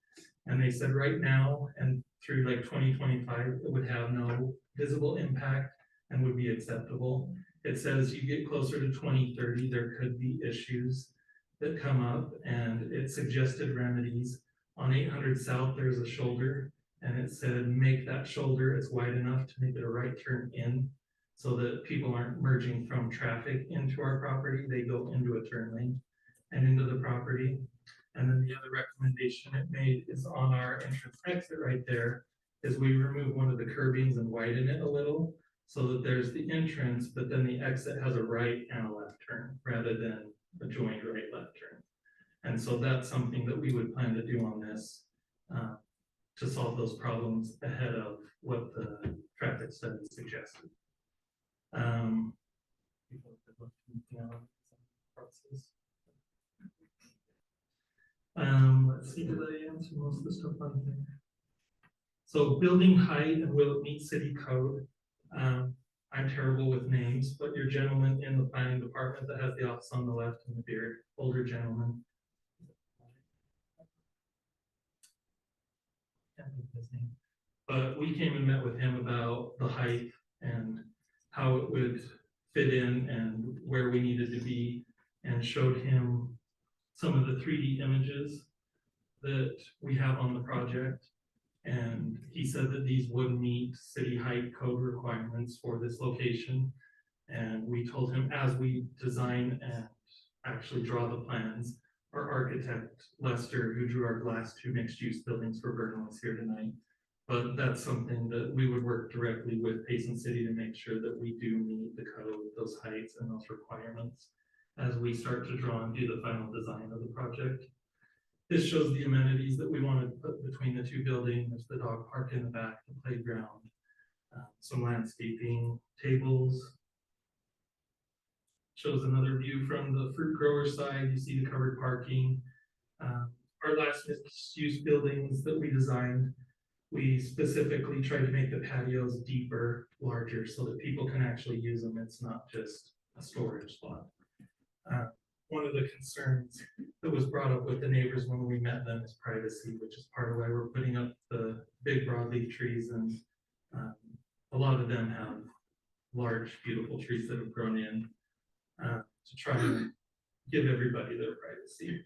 And they said right now and through like 2025, it would have no visible impact and would be acceptable. It says you get closer to 2030, there could be issues that come up, and it suggested remedies. On 800 South, there's a shoulder, and it said make that shoulder as wide enough to make it a right turn in so that people aren't merging from traffic into our property. They go into a turn lane and into the property. And then the other recommendation it made is on our entrance exit right there, is we remove one of the curbings and widen it a little so that there's the entrance, but then the exit has a right and a left turn rather than a joined right left turn. And so that's something that we would plan to do on this to solve those problems ahead of what the traffic study suggested. Let's see, did I answer most of the stuff on here? So building height and will it meet city code? I'm terrible with names, but your gentleman in the planning department that has the office on the left and the beard, older gentleman. Can't think of his name. But we came and met with him about the height and how it would fit in and where we needed to be, and showed him some of the 3D images that we have on the project. And he said that these would meet city height code requirements for this location. And we told him, as we design and actually draw the plans, our architect Lester, who drew our last 2 mixed-use buildings for Vernon, was here tonight. But that's something that we would work directly with Payson City to make sure that we do meet the code, those heights and those requirements as we start to draw and do the final design of the project. This shows the amenities that we want to put between the 2 buildings. There's the dog park in the back, the playground, some landscaping, tables. Shows another view from the fruit grower side. You see the covered parking. Our last mixed-use buildings that we designed, we specifically tried to make the patios deeper, larger, so that people can actually use them. It's not just a storage spot. One of the concerns that was brought up with the neighbors when we met them is privacy, which is part of why we're putting up the big broadleaf trees. And a lot of them have large, beautiful trees that have grown in to try and give everybody their privacy.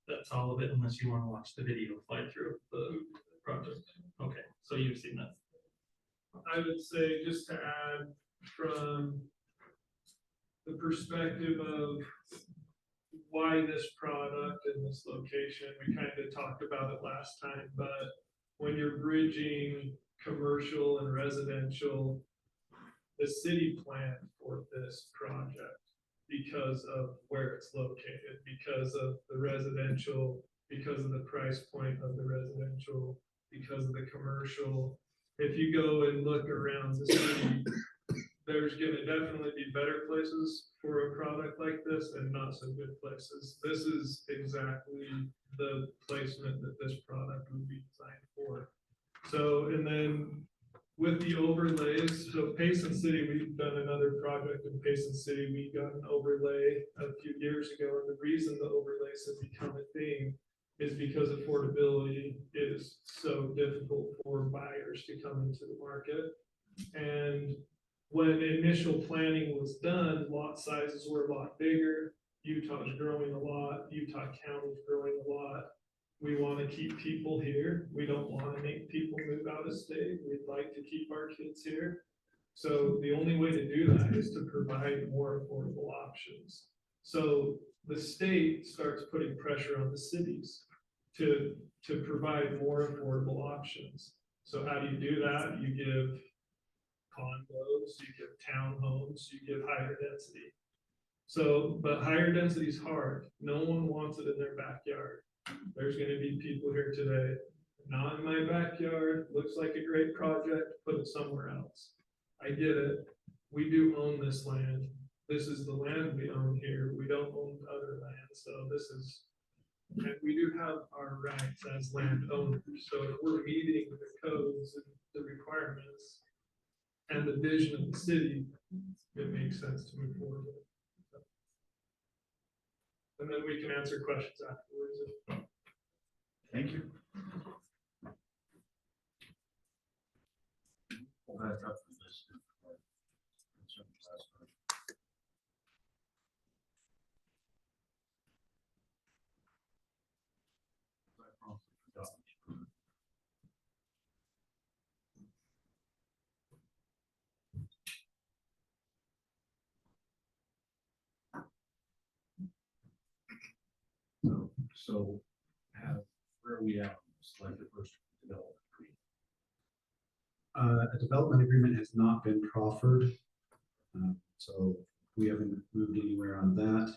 That's all of it, unless you want to watch the video fly through the project. Okay, so you've seen that. I would say, just to add, from the perspective of why this product and this location, we kind of talked about it last time, but when you're bridging commercial and residential, the city planned for this project because of where it's located, because of the residential, because of the price point of the residential, because of the commercial. If you go and look around the city, there's gonna definitely be better places for a product like this and not so good places. This is exactly the placement that this product would be designed for. So, and then with the overlays, so Payson City, we've done another project in Payson City. We got an overlay a few years ago, and the reason the overlays have become a thing is because affordability is so difficult for buyers to come into the market. And when initial planning was done, lot sizes were a lot bigger. Utah's growing a lot. Utah County's growing a lot. We want to keep people here. We don't want to make people move out of state. We'd like to keep our kids here. So the only way to do that is to provide more affordable options. So the state starts putting pressure on the cities to provide more affordable options. So how do you do that? You give condos, you give townhomes, you give higher density. So, but higher density is hard. No one wants it in their backyard. There's gonna be people here today, not in my backyard, looks like a great project, put it somewhere else. I get it. We do own this land. This is the land we own here. We don't own other land. So this is, and we do have our rights as landowners. So if we're meeting the codes and the requirements and the vision of the city, it makes sense to move forward with. And then we can answer questions afterwards. Thank you. We'll back up for this. So where are we at? Like the first development. A development agreement has not been proffered. So we haven't moved anywhere on that.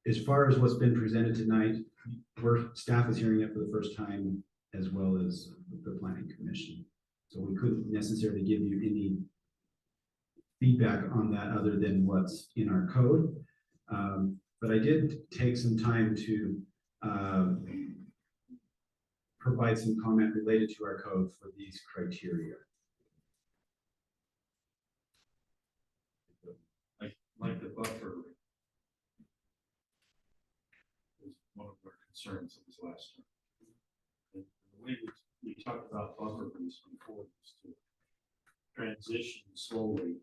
As far as what's been presented tonight, staff is hearing it for the first time, as well as the planning commission. So we couldn't necessarily give you feedback on that other than what's in our code. But I did take some time to provide some comment related to our code for these criteria. Like the buffer is one of our concerns of this last term. The way we talked about buffer rooms before was to transition slowly.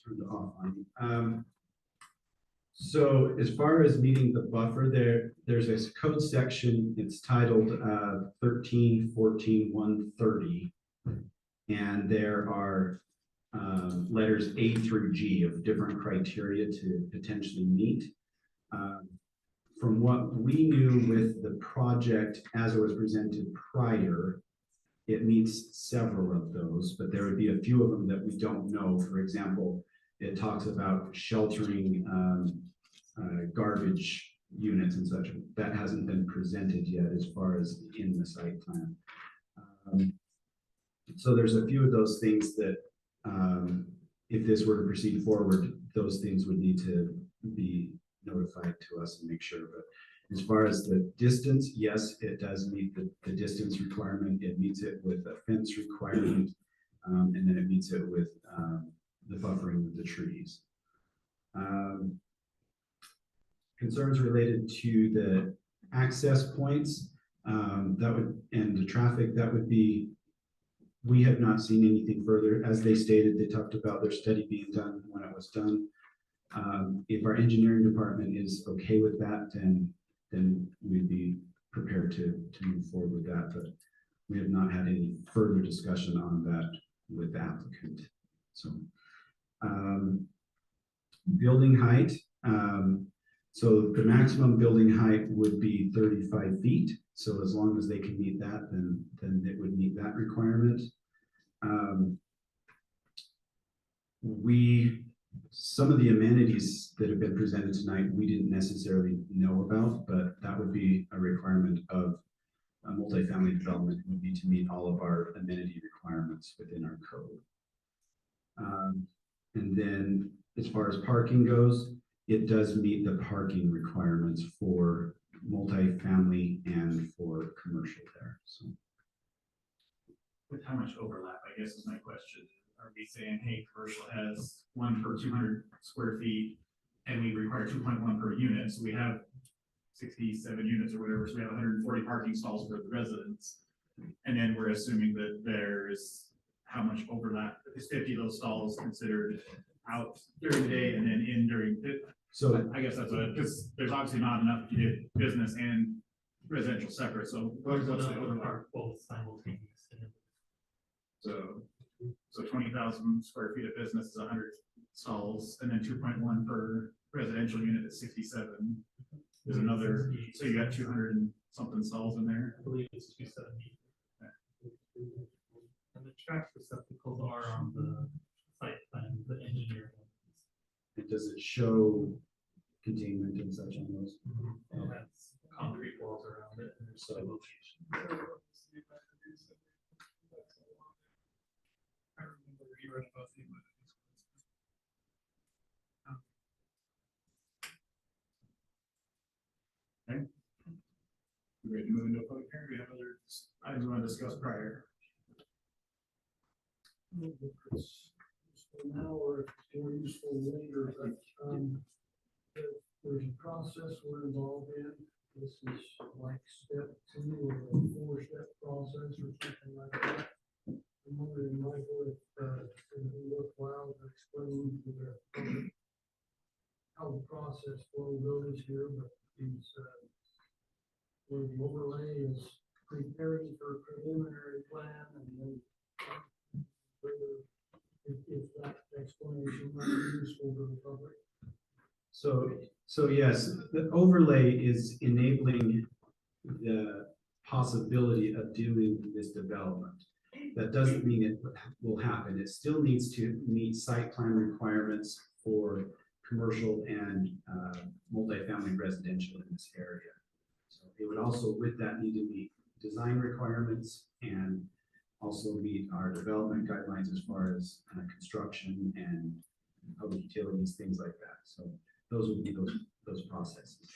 Turned off on. So as far as meeting the buffer, there's a code section, it's titled 13.14.130. And there are letters A through G of different criteria to potentially meet. From what we knew with the project as it was presented prior, it meets several of those, but there would be a few of them that we don't know. For example, it talks about sheltering garbage units and such. That hasn't been presented yet as far as in the site plan. So there's a few of those things that if this were to proceed forward, those things would need to be notified to us and make sure. But as far as the distance, yes, it does meet the distance requirement. It meets it with a fence requirement, and then it meets it with the buffering of the trees. Concerns related to the access points, that would, and the traffic, that would be, we have not seen anything further. As they stated, they talked about their study being done when it was done. If our engineering department is okay with that, then we'd be prepared to move forward with that. But we have not had any further discussion on that with the applicant. So building height. So the maximum building height would be 35 feet. So as long as they can meet that, then it would meet that requirement. Some of the amenities that have been presented tonight, we didn't necessarily know about, but that would be a requirement of a multifamily development, would be to meet all of our amenity requirements within our code. And then as far as parking goes, it does meet the parking requirements for multifamily and for commercial there. So with how much overlap, I guess is my question. Are we saying, hey, commercial has 1 per 200 square feet and we require 2.1 per unit, so we have 67 units or whatever, so we have 140 parking stalls for the residents. And then we're assuming that there's how much overlap, is 50 of those stalls considered out during the day and then in during the, so I guess that's what, because there's obviously not enough to do business and residential separate, so what's the overlap? Both simultaneous. So 20,000 square feet of business is 100 stalls, and then 2.1 per residential unit is 67. There's another, so you got 200 and something stalls in there. I believe it's 270. And the trash receptacles are on the site plan, the engineering. and does it show containment and such on those? And that's concrete walls around it, and there's So- location. I remember you read about the amenities. We ready to move into a public hearing? We have other items we want to discuss prior. For now, or if it's more useful later, but, there's a process we're involved in. This is like step 2 of a 4-step process or something like that. I'm wondering, Michael, if it would be worthwhile to explain to the public how the process flow goes here, but these, where the overlay is preparing for a preliminary plan and then whether if that explanation might be useful to the public. So yes, the overlay is enabling the possibility of doing this development. That doesn't mean it will happen. It still needs to meet site plan requirements for commercial and multifamily residential in this area. So it would also, with that, need to meet design requirements and also meet our development guidelines as far as construction and public utilities, things like that. So those would be those processes.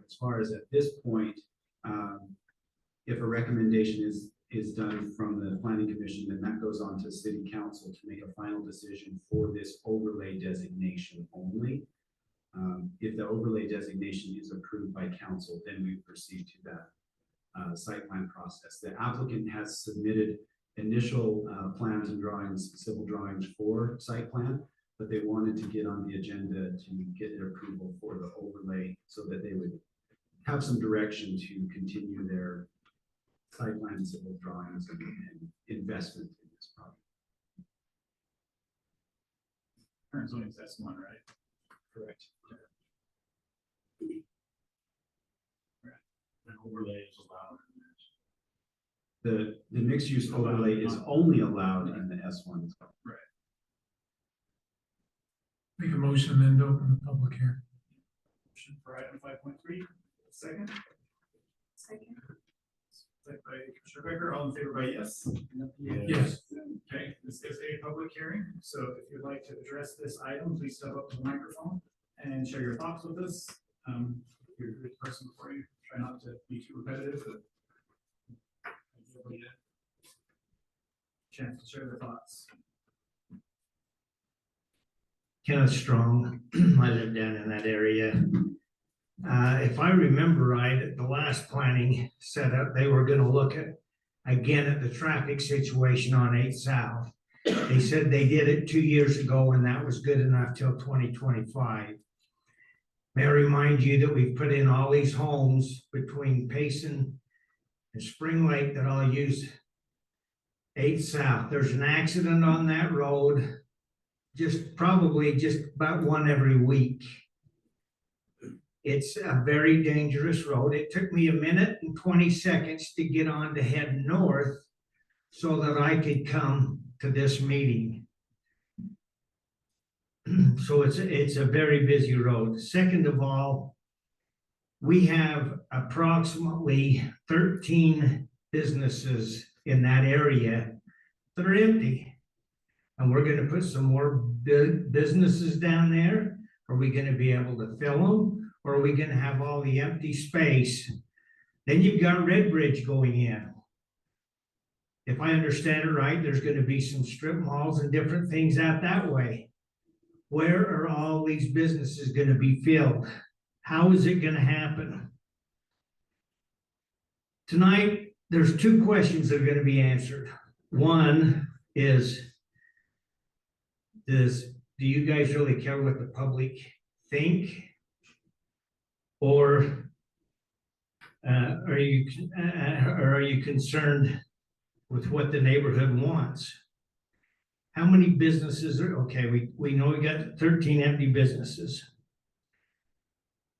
As far as at this point, if a recommendation is done from the planning commission, then that goes on to city council to make a final decision for this overlay designation only. If the overlay designation is approved by council, then we proceed to that site plan process. The applicant has submitted initial plans and drawings, civil drawings for site plan, but they wanted to get on the agenda to get their approval for the overlay so that they would have some direction to continue their site plan, civil drawings, and investment in this project. Current zoning is S1, right? Correct. An overlay is allowed in this. The mixed use overlay is only allowed in the S1 zone. Right. Make a motion then to open the public hearing. Motion for item 5.3, second. Second. Second by Commissioner Becker, all in favor by yes? Yes. Okay, this is a public hearing, so if you'd like to address this item, please step up to the microphone and share your thoughts with us. If you're the person before you, try not to be too repetitive, but chance to share their thoughts. Kenneth Strong, I live down in that area. If I remember right, at the last planning setup, they were gonna look again at the traffic situation on 8 South. They said they did it 2 years ago and that was good enough till 2025. May I remind you that we've put in all these homes between Payson and Spring Lake that all use 8 South. There's an accident on that road, probably just about one every week. It's a very dangerous road. It took me 1 minute and 20 seconds to get on to head north so that I could come to this meeting. So it's a very busy road. Second of all, we have approximately 13 businesses in that area that are empty. And we're gonna put some more businesses down there. Are we gonna be able to fill them? Or are we gonna have all the empty space? Then you've got Red Bridge going in. If I understand it right, there's gonna be some strip malls and different things out that way. Where are all these businesses gonna be filled? How is it gonna happen? Tonight, there's 2 questions that are gonna be answered. One is, do you guys really care what the public think? Or are you concerned with what the neighborhood wants? How many businesses are, okay, we know we got 13 empty businesses.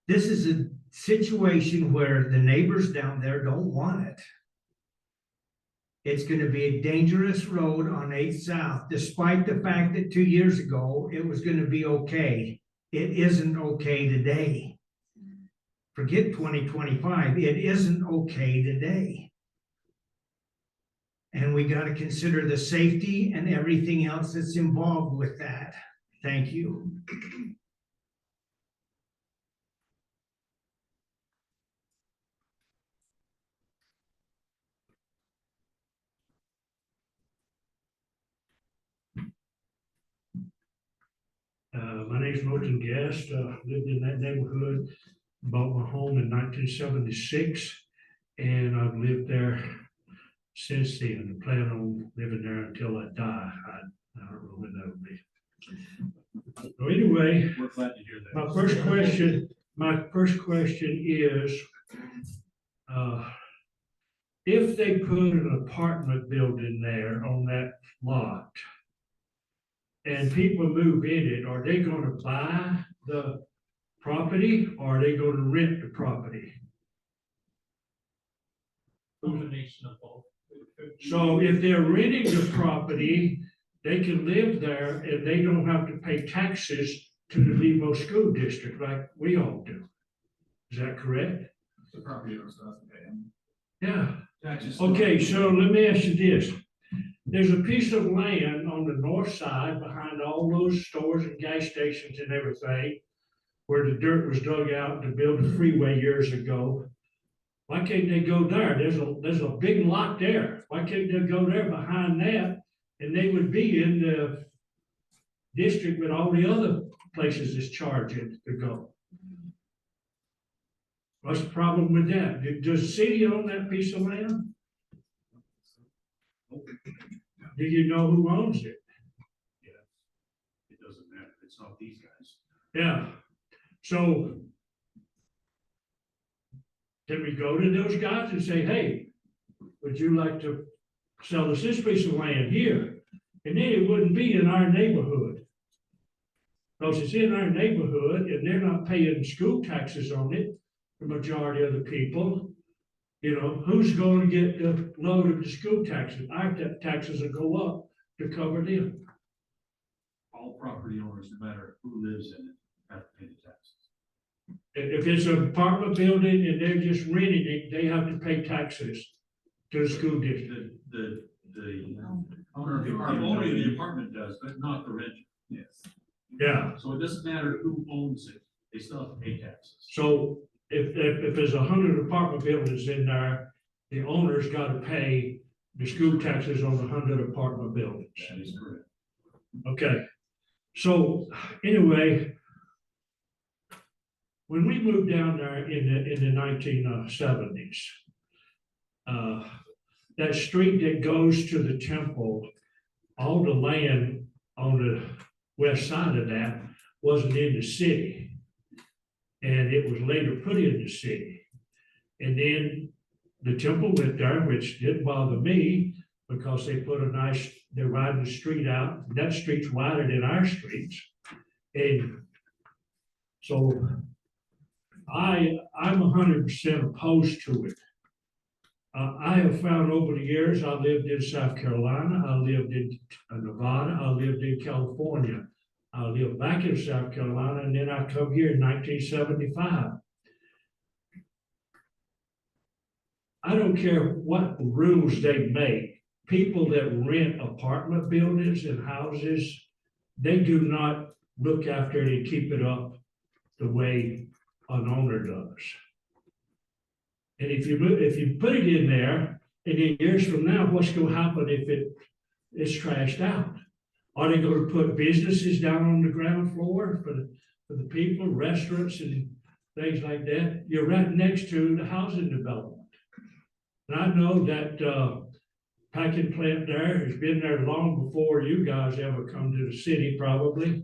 This is a situation where the neighbors down there don't want it. It's gonna be a dangerous road on 8 South, despite the fact that 2 years ago, it was gonna be okay. It isn't okay today. Forget 2025, it isn't okay today. And we gotta consider the safety and everything else that's involved with that. Thank you. My name's Milton Guest, lived in that neighborhood, bought my home in 1976, and I've lived there since then, and plan on living there until I die. I don't know when that'll be. So anyway, We're glad to hear that. My first question is, if they put an apartment building there on that lot, and people move in it, are they gonna buy the property or are they gonna rent the property? Combination of both. So if they're renting the property, they can live there and they don't have to pay taxes to the Lebo School District like we all do. Is that correct? The property owner still has to pay him. Yeah. Taxes. Okay, so let me ask you this. there's a piece of land on the north side behind all those stores and gas stations and everything, where the dirt was dug out to build the freeway years ago. Why can't they go there? There's a big lot there. Why can't they go there behind that? And they would be in the district with all the other places it's charging to go. What's the problem with that? Does the city own that piece of land? Do you know who owns it? Yeah. It doesn't matter. It's not these guys. Yeah, so can we go to those guys and say, hey, would you like to sell us this piece of land here? And then it wouldn't be in our neighborhood. Because it's in our neighborhood and they're not paying school taxes on it, the majority of the people. You know, who's going to get the load of the school taxes? Our taxes will go up to cover them. All property owners, no matter who lives in it, have to pay the taxes. If it's an apartment building and they're just renting it, they have to pay taxes to the school district. The owner of the apartment, only the apartment does, but not the renter. Yes. Yeah. So it doesn't matter who owns it, they still have to pay taxes. So if there's 100 apartment buildings in there, the owner's got to pay the school taxes on 100 apartment buildings. That is correct. Okay, so anyway, when we moved down there in the 1970s, that street that goes to the temple, all the land on the west side of that wasn't in the city. And it was later put in the city. And then the temple went there, which didn't bother me because they put they're riding the street out. That street's wider than our streets. And so I'm 100% opposed to it. I have found over the years, I lived in South Carolina, I lived in Nevada, I lived in California. I lived back in South Carolina, and then I come here in 1975. I don't care what rules they make. People that rent apartment buildings and houses, they do not look after it and keep it up the way an owner does. And if you put it in there, and then years from now, what's going to happen if it's trashed out? Are they going to put businesses down on the ground floor for the people, restaurants and things like that? You're right next to the housing development. And I know that packing plant there has been there long before you guys ever come to the city, probably.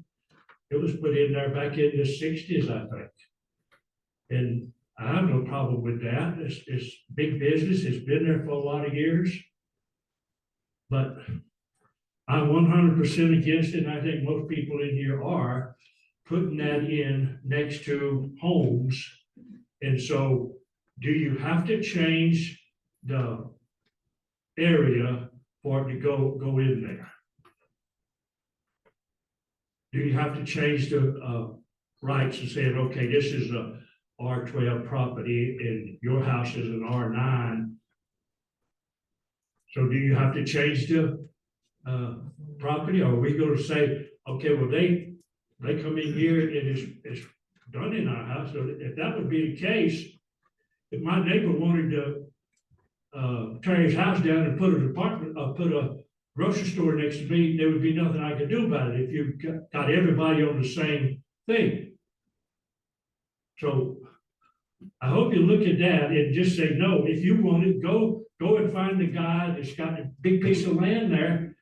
It was put in there back in the 60s, I think. And I have no problem with that. It's big business. It's been there for a lot of years. But I'm 100% against it, and I think most people in here are putting that in next to homes. And so, do you have to change the area for it to go in there? Do you have to change the rights and saying, okay, this is a R12 property and your house is an R9? So do you have to change the property, or are we going to say, okay, well, they come in here and it's done in our house? So if that would be the case, if my neighbor wanted to tear his house down and put a grocery store next to me, there would be nothing I could do about it if you got everybody on the same thing. So I hope you look at that and just say, no, if you want it, go and find the guy that's got a big piece of land there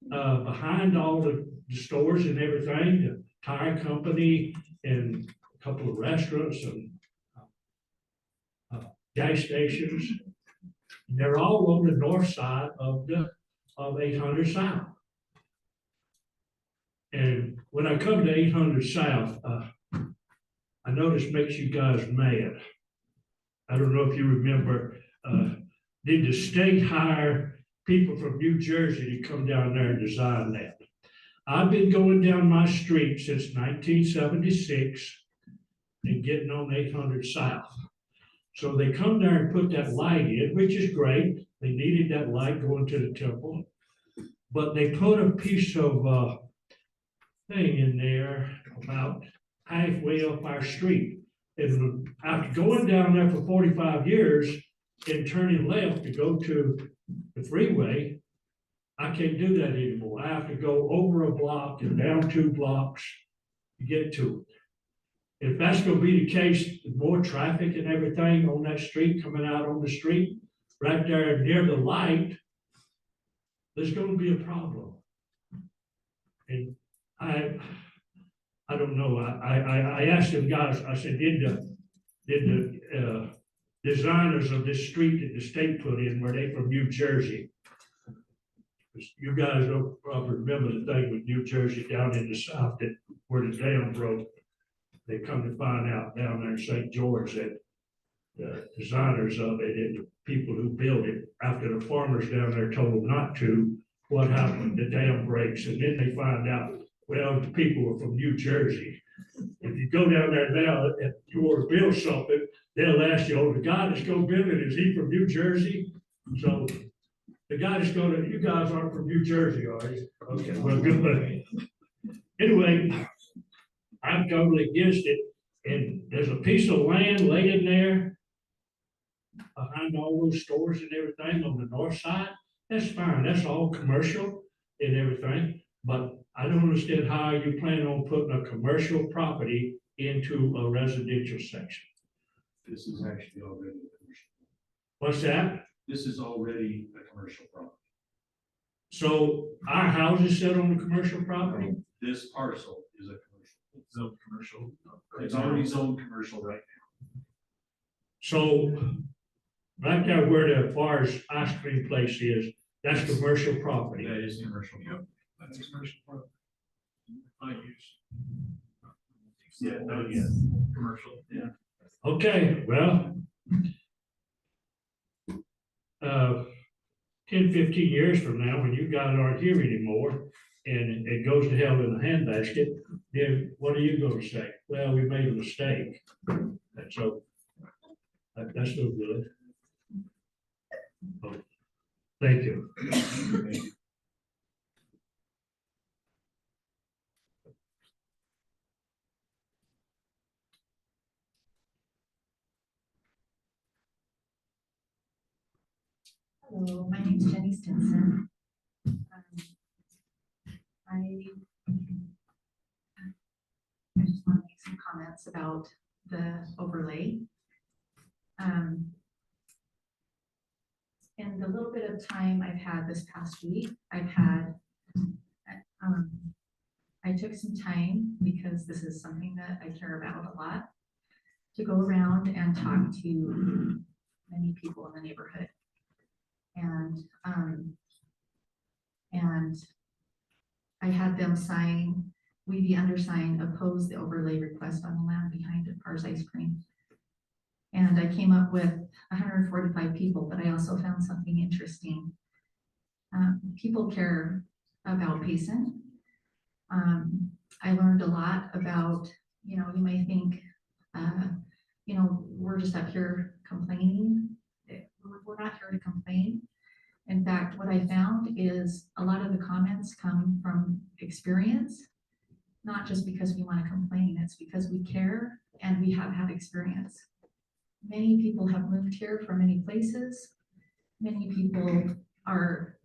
behind all the stores and everything, the tire company and a couple of restaurants and gas stations. They're all on the north side of 800 South. And when I come to 800 South, I know this makes you guys mad. I don't know if you remember, did the state hire people from New Jersey to come down there and design that? I've been going down my street since 1976 and getting on 800 South. So they come there and put that light in, which is great. They needed that light going to the temple. but they put a piece of, thing in there about halfway up our street. And after going down there for 45 years and turning left to go to the freeway, I can't do that anymore. I have to go over a block and down 2 blocks to get to it. If that's gonna be the case, with more traffic and everything on that street, coming out on the street, right there near the light, there's gonna be a problem. And I don't know, I asked them guys, I said, did the designers of this street that the state put in, were they from New Jersey? 'Cause you guys don't probably remember the thing with New Jersey down in the south, that where the dam broke. They come to find out down there in St. George that the designers of it and the people who built it, after the farmers down there told them not to, what happened? The dam breaks, and then they find out, well, the people were from New Jersey. If you go down there now and you want to build something, they'll ask you, oh, the guy that's gonna build it, is he from New Jersey? So the guy that's gonna, you guys aren't from New Jersey, are you? Okay, well, good. Anyway, I'm totally against it, and there's a piece of land laying there behind all those stores and everything on the north side. That's fine, that's all commercial and everything, but I don't understand how you plan on putting a commercial property into a residential section. This is actually already a commercial. What's that? This is already a commercial property. So our houses sit on the commercial property? This parcel is a zoned commercial. It's already zoned commercial right now. So right there where the bar's ice cream place is, that's commercial property. That is commercial. Yep. That's a commercial property. I use. Yeah, no, yeah, commercial, yeah. Okay, well. 10, 15 years from now, when you guys aren't here anymore, and it goes to hell in a handbasket, then what are you gonna say? Well, we made a mistake. And so, that's no good. Oh, thank you. Hello, my name is Jenny Stinson. I just want to make some comments about the overlay. In the little bit of time I've had this past week, I took some time, because this is something that I care about a lot, to go around and talk to many people in the neighborhood. And I had them sign, we, the undersigned, oppose the overlay request on the land behind Par's Ice Cream. And I came up with 145 people, but I also found something interesting. People care about Payson. I learned a lot about, you may think, we're just up here complaining. We're not here to complain. In fact, what I found is a lot of the comments come from experience, not just because we want to complain, it's because we care and we have had experience. Many people have moved here from many places. Many people are,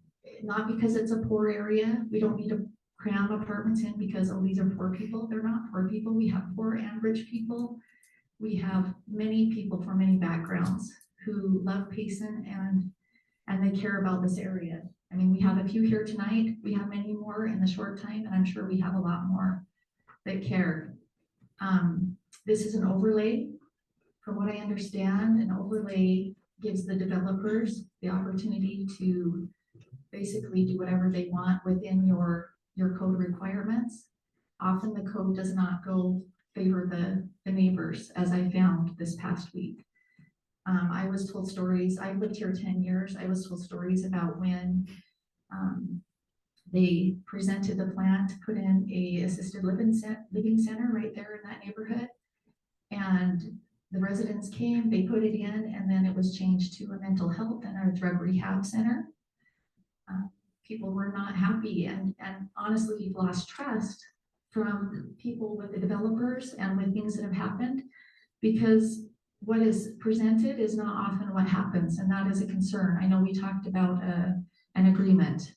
not because it's a poor area, we don't need to cram apartments in because, oh, these are poor people. They're not poor people. We have poor and rich people. We have many people from many backgrounds who love Payson and they care about this area. I mean, we have a few here tonight. We have many more in the short time, and I'm sure we have a lot more that care. This is an overlay. From what I understand, an overlay gives the developers the opportunity to basically do whatever they want within your code requirements. Often the code does not go favor the neighbors, as I found this past week. I was told stories, I lived here 10 years, I was told stories about when they presented the plan to put in a assisted living center right there in that neighborhood. And the residents came, they put it in, and then it was changed to a mental health and a drug rehab center. people were not happy, and honestly, you've lost trust from people with the developers and with things that have happened, because what is presented is not often what happens, and that is a concern. I know we talked about an agreement.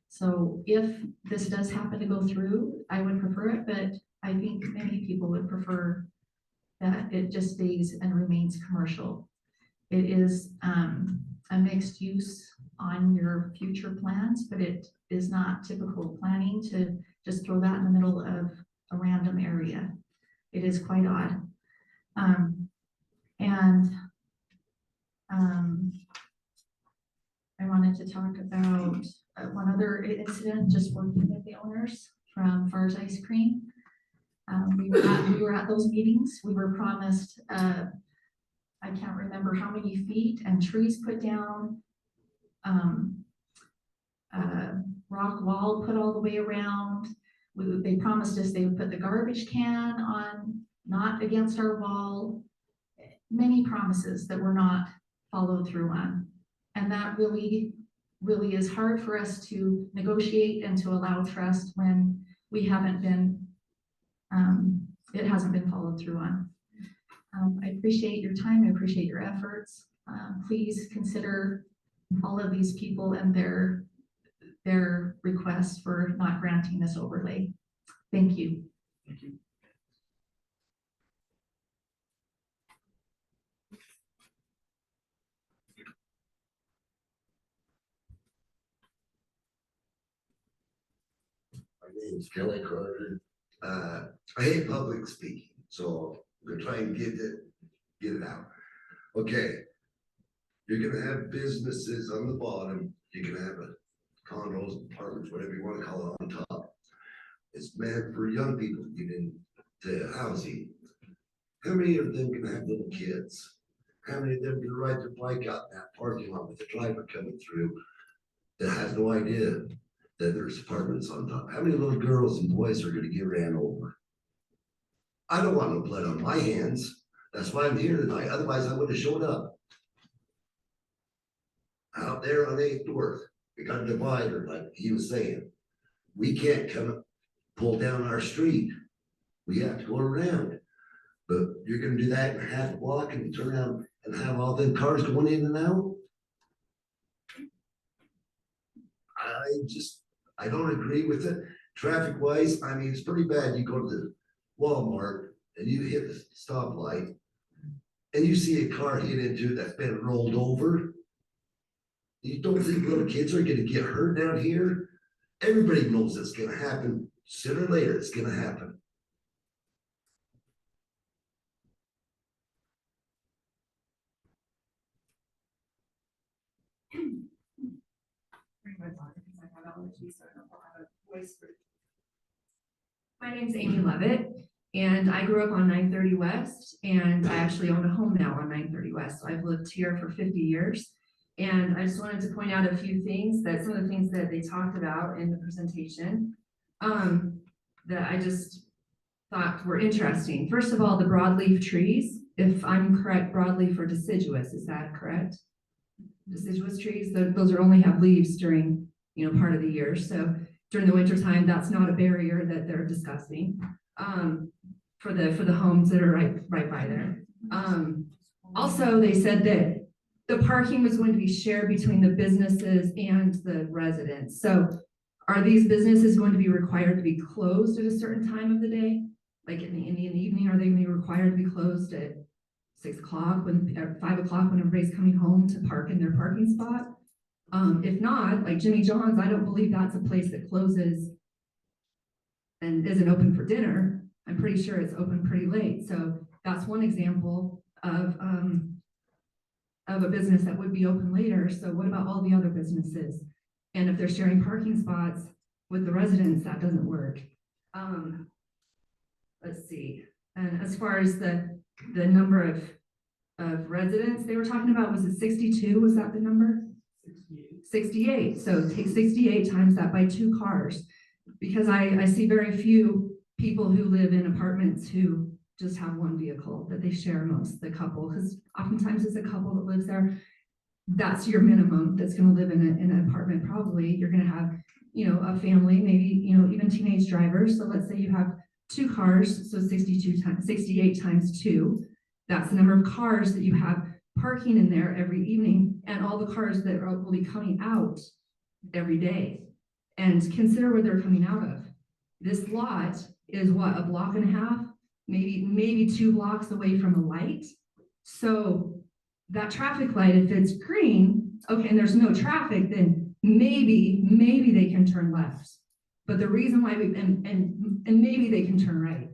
So if this does happen to go through, I would prefer it, but I think many people would prefer that it just stays and remains commercial. It is a mixed use on your future plans, but it is not typical planning to just throw that in the middle of a random area. It is quite odd. I wanted to talk about one other incident, just working with the owners from Far's Ice Cream. We were at those meetings. We were promised, I can't remember how many feet, and trees put down, rock wall put all the way around. They promised us they would put the garbage can on, not against our wall. Many promises that were not followed through on. And that really is hard for us to negotiate and to allow trust when we haven't been, it hasn't been followed through on. I appreciate your time. I appreciate your efforts. Please consider all of these people and their requests for not granting this overlay. Thank you. Thank you. My name's Kelly Carter. I hate public speaking, so I'm gonna try and get it out. Okay. You're gonna have businesses on the bottom. You're gonna have condos, apartments, whatever you wanna call it, on top. It's meant for young people to get into housing. How many of them can have little kids? How many of them can ride their bike out in that parking lot with the driver coming through that has no idea that there's apartments on top? How many little girls and boys are gonna get ran over? I don't want no blood on my hands. That's why I'm here tonight. Otherwise, I would have showed up. Out there on 8th North, we got a divider, like he was saying. We can't come pull down our street. We have to go around. But you're gonna do that in a half a block and turn around and have all them cars going in and out? I don't agree with it. Traffic wise, I mean, it's pretty bad. You go to the Walmart and you hit the stoplight and you see a car hit into it that's been rolled over. You don't think little kids are gonna get hurt down here? Everybody knows it's gonna happen. Sooner or later, it's gonna happen. My name's Amy Levitt, and I grew up on 930 West, and I actually own a home now on 930 West. So I've lived here for 50 years. And I just wanted to point out a few things some of the things that they talked about in the presentation, that I just thought were interesting. First of all, the broadleaf trees, if I'm correct, broadleaf or deciduous, is that correct? Deciduous trees, those are only have leaves during, part of the year. So during the winter time, that's not a barrier that they're discussing, for the homes that are right by there. Also, they said that the parking was going to be shared between the businesses and the residents. So are these businesses going to be required to be closed at a certain time of the day? Like in the evening, are they going to be required to be closed at 6 o'clock at 5 o'clock when everybody's coming home to park in their parking spot? If not, like Jimmy John's, I don't believe that's a place that closes and isn't open for dinner. I'm pretty sure it's open pretty late. So that's one example of a business that would be open later. So what about all the other businesses? And if they're sharing parking spots with the residents, that doesn't work. Let's see. And as far as the number of residents they were talking about, was it 62? Was that the number? 68. So take 68 times that by 2 cars, because I see very few people who live in apartments who just have one vehicle that they share amongst the couple, because oftentimes it's a couple that lives there. that's your minimum that's gonna live in an apartment probably. You're gonna have, you know, a family, maybe, you know, even teenage drivers. So let's say you have 2 cars, so 68 times 2. That's the number of cars that you have parking in there every evening, and all the cars that will be coming out every day. And consider where they're coming out of. This lot is what, a block and a half, maybe 2 blocks away from a light. So that traffic light, if it's green, okay, and there's no traffic, then maybe they can turn left. But the reason why and maybe they can turn right.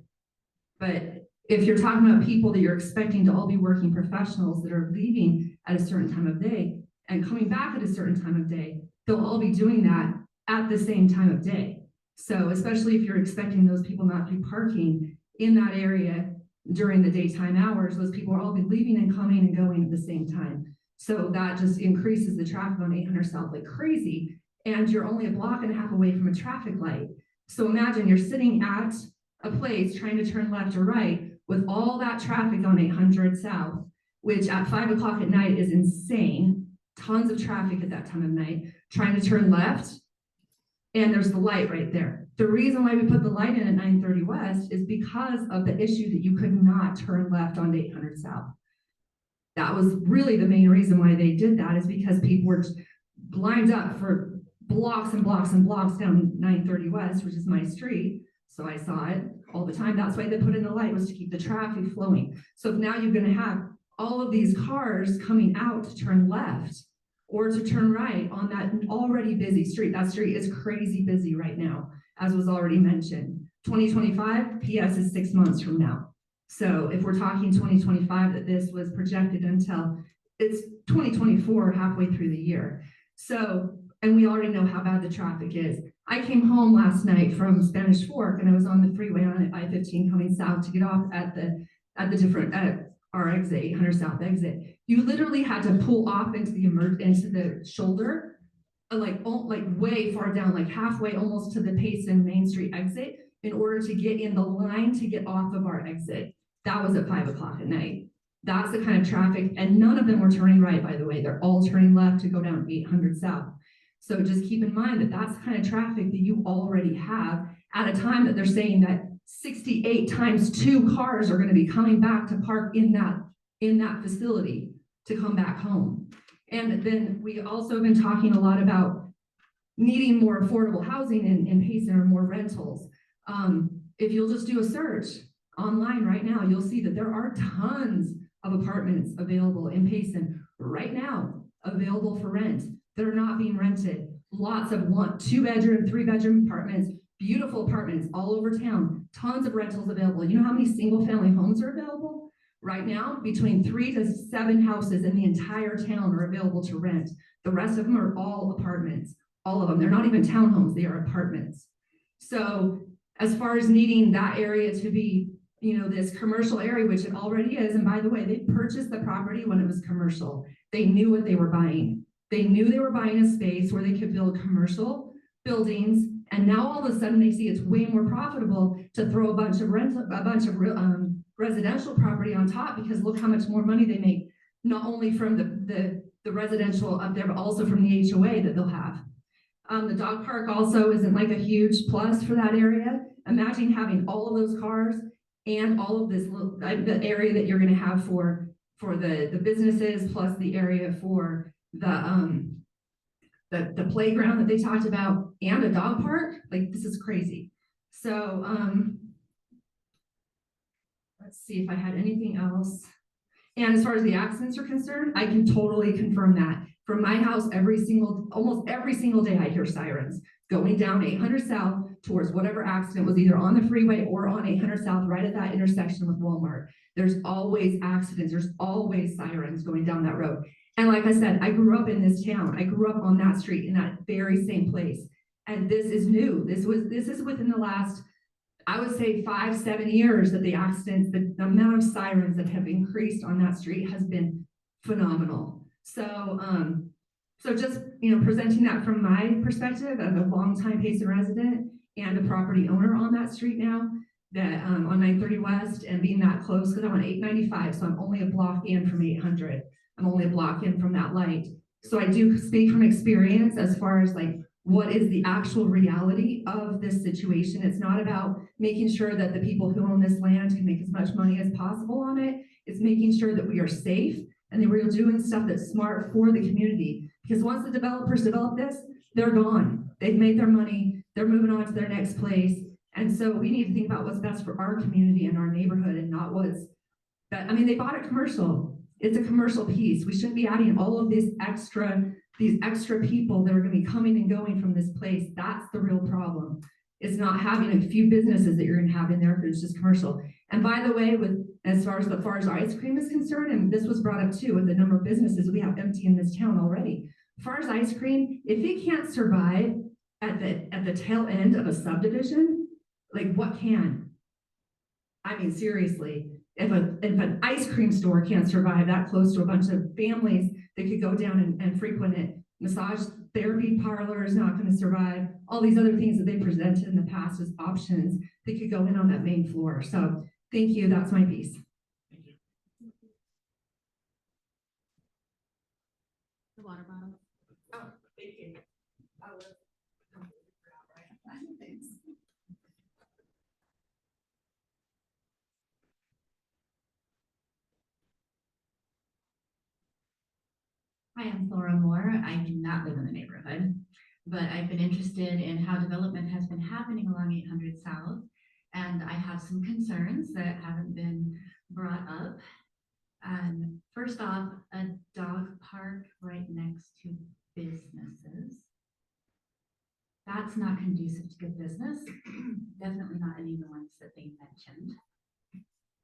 But if you're talking about people that you're expecting to all be working professionals that are leaving at a certain time of day and coming back at a certain time of day, they'll all be doing that at the same time of day. So especially if you're expecting those people not to be parking in that area during the daytime hours, those people will all be leaving and coming and going at the same time. So that just increases the traffic on 800 South like crazy. And you're only a block and a half away from a traffic light. So imagine you're sitting at a place trying to turn left or right with all that traffic on 800 South, which at 5 o'clock at night is insane. Tons of traffic at that time of night, trying to turn left. And there's the light right there. The reason why we put the light in at 930 West is because of the issue that you could not turn left on 800 South. That was really the main reason why they did that, is because people were lined up for blocks and blocks and blocks down 930 West, which is my street. So I saw it all the time. That's why they put in the light, was to keep the traffic flowing. So if now you're going to have all of these cars coming out to turn left or to turn right on that already busy street. That street is crazy busy right now, as was already mentioned. 2025, PS is 6 months from now. So if we're talking 2025, that this was projected until it's 2024, halfway through the year. So, and we already know how bad the traffic is. I came home last night from Spanish Fork and I was on the freeway on I-15 coming south to get off at the different, our exit, 800 South exit. You literally had to pull off into the shoulder, like way far down, like halfway almost to the Payson Main Street exit, in order to get in the line to get off of our exit. That was at 5 o'clock at night. That's the kind of traffic, and none of them were turning right, by the way. They're all turning left to go down 800 South. So just keep in mind that that's the kind of traffic that you already have at a time that they're saying that 68 times 2 cars are going to be coming back to park in that facility to come back home. And then we also have been talking a lot about needing more affordable housing in Payson, or more rentals. If you'll just do a search online right now, you'll see that there are tons of apartments available in Payson right now, available for rent, that are not being rented. Lots of 1, 2-bedroom, 3-bedroom apartments, beautiful apartments all over town, tons of rentals available. You know how many single family homes are available? Right now, between 3 to 7 houses in the entire town are available to rent. The rest of them are all apartments, all of them. They're not even townhomes, they are apartments. So as far as needing that area to be, you know, this commercial area, which it already is, and by the way, they purchased the property when it was commercial. They knew what they were buying. They knew they were buying a space where they could build commercial buildings, and now all of a sudden they see it's way more profitable to throw a bunch of residential property on top, because look how much more money they make, not only from the residential up there, but also from the HOA that they'll have. The dog park also isn't like a huge plus for that area. Imagine having all of those cars and all of this little, the area that you're going to have for the businesses, plus the area for the playground that they talked about, and a dog park. Like, this is crazy. So let's see if I had anything else. And as far as the accidents are concerned, I can totally confirm that. From my house, almost every single day, I hear sirens going down 800 South towards whatever accident was either on the freeway or on 800 South, right at that intersection with Walmart. There's always accidents. There's always sirens going down that road. And like I said, I grew up in this town. I grew up on that street in that very same place. And this is new. This is within the last, I would say, 5-7 years, that the accidents, the amount of sirens that have increased on that street has been phenomenal. So, so just, you know, presenting that from my perspective as a longtime Payson resident and a property owner on that street now, that on 930 West, and being that close, because I'm on 895, so I'm only a block in from 800. I'm only a block in from that light. So I do speak from experience as far as like, what is the actual reality of this situation? It's not about making sure that the people who own this land can make as much money as possible on it. It's making sure that we are safe and that we're doing stuff that's smart for the community. Because once the developers develop this, they're gone. They've made their money, they're moving on to their next place. And so we need to think about what's best for our community and our neighborhood and not what's, I mean, they bought a commercial. It's a commercial piece. We shouldn't be adding all of these extra people that are gonna be coming and going from this place. That's the real problem. It's not having a few businesses that you're gonna have in there if it's just commercial. And by the way, as far as ice cream is concerned, and this was brought up too, with the number of businesses we have empty in this town already. As far as ice cream, if it can't survive at the tail end of a subdivision, like what can? I mean, seriously, if an ice cream store can't survive that close to a bunch of families that could go down and frequent it, massage therapy parlor is not going to survive, all these other things that they presented in the past as options that could go in on that main floor. So thank you, that's my piece. Thank you. The water bottle. Oh, thank you. Thanks. Hi, I'm Laura Moore. I do not live in the neighborhood, but I've been interested in how development has been happening along 800 South, and I have some concerns that haven't been brought up. First off, a dog park right next to businesses. That's not conducive to good business. Definitely not any of the ones that they mentioned.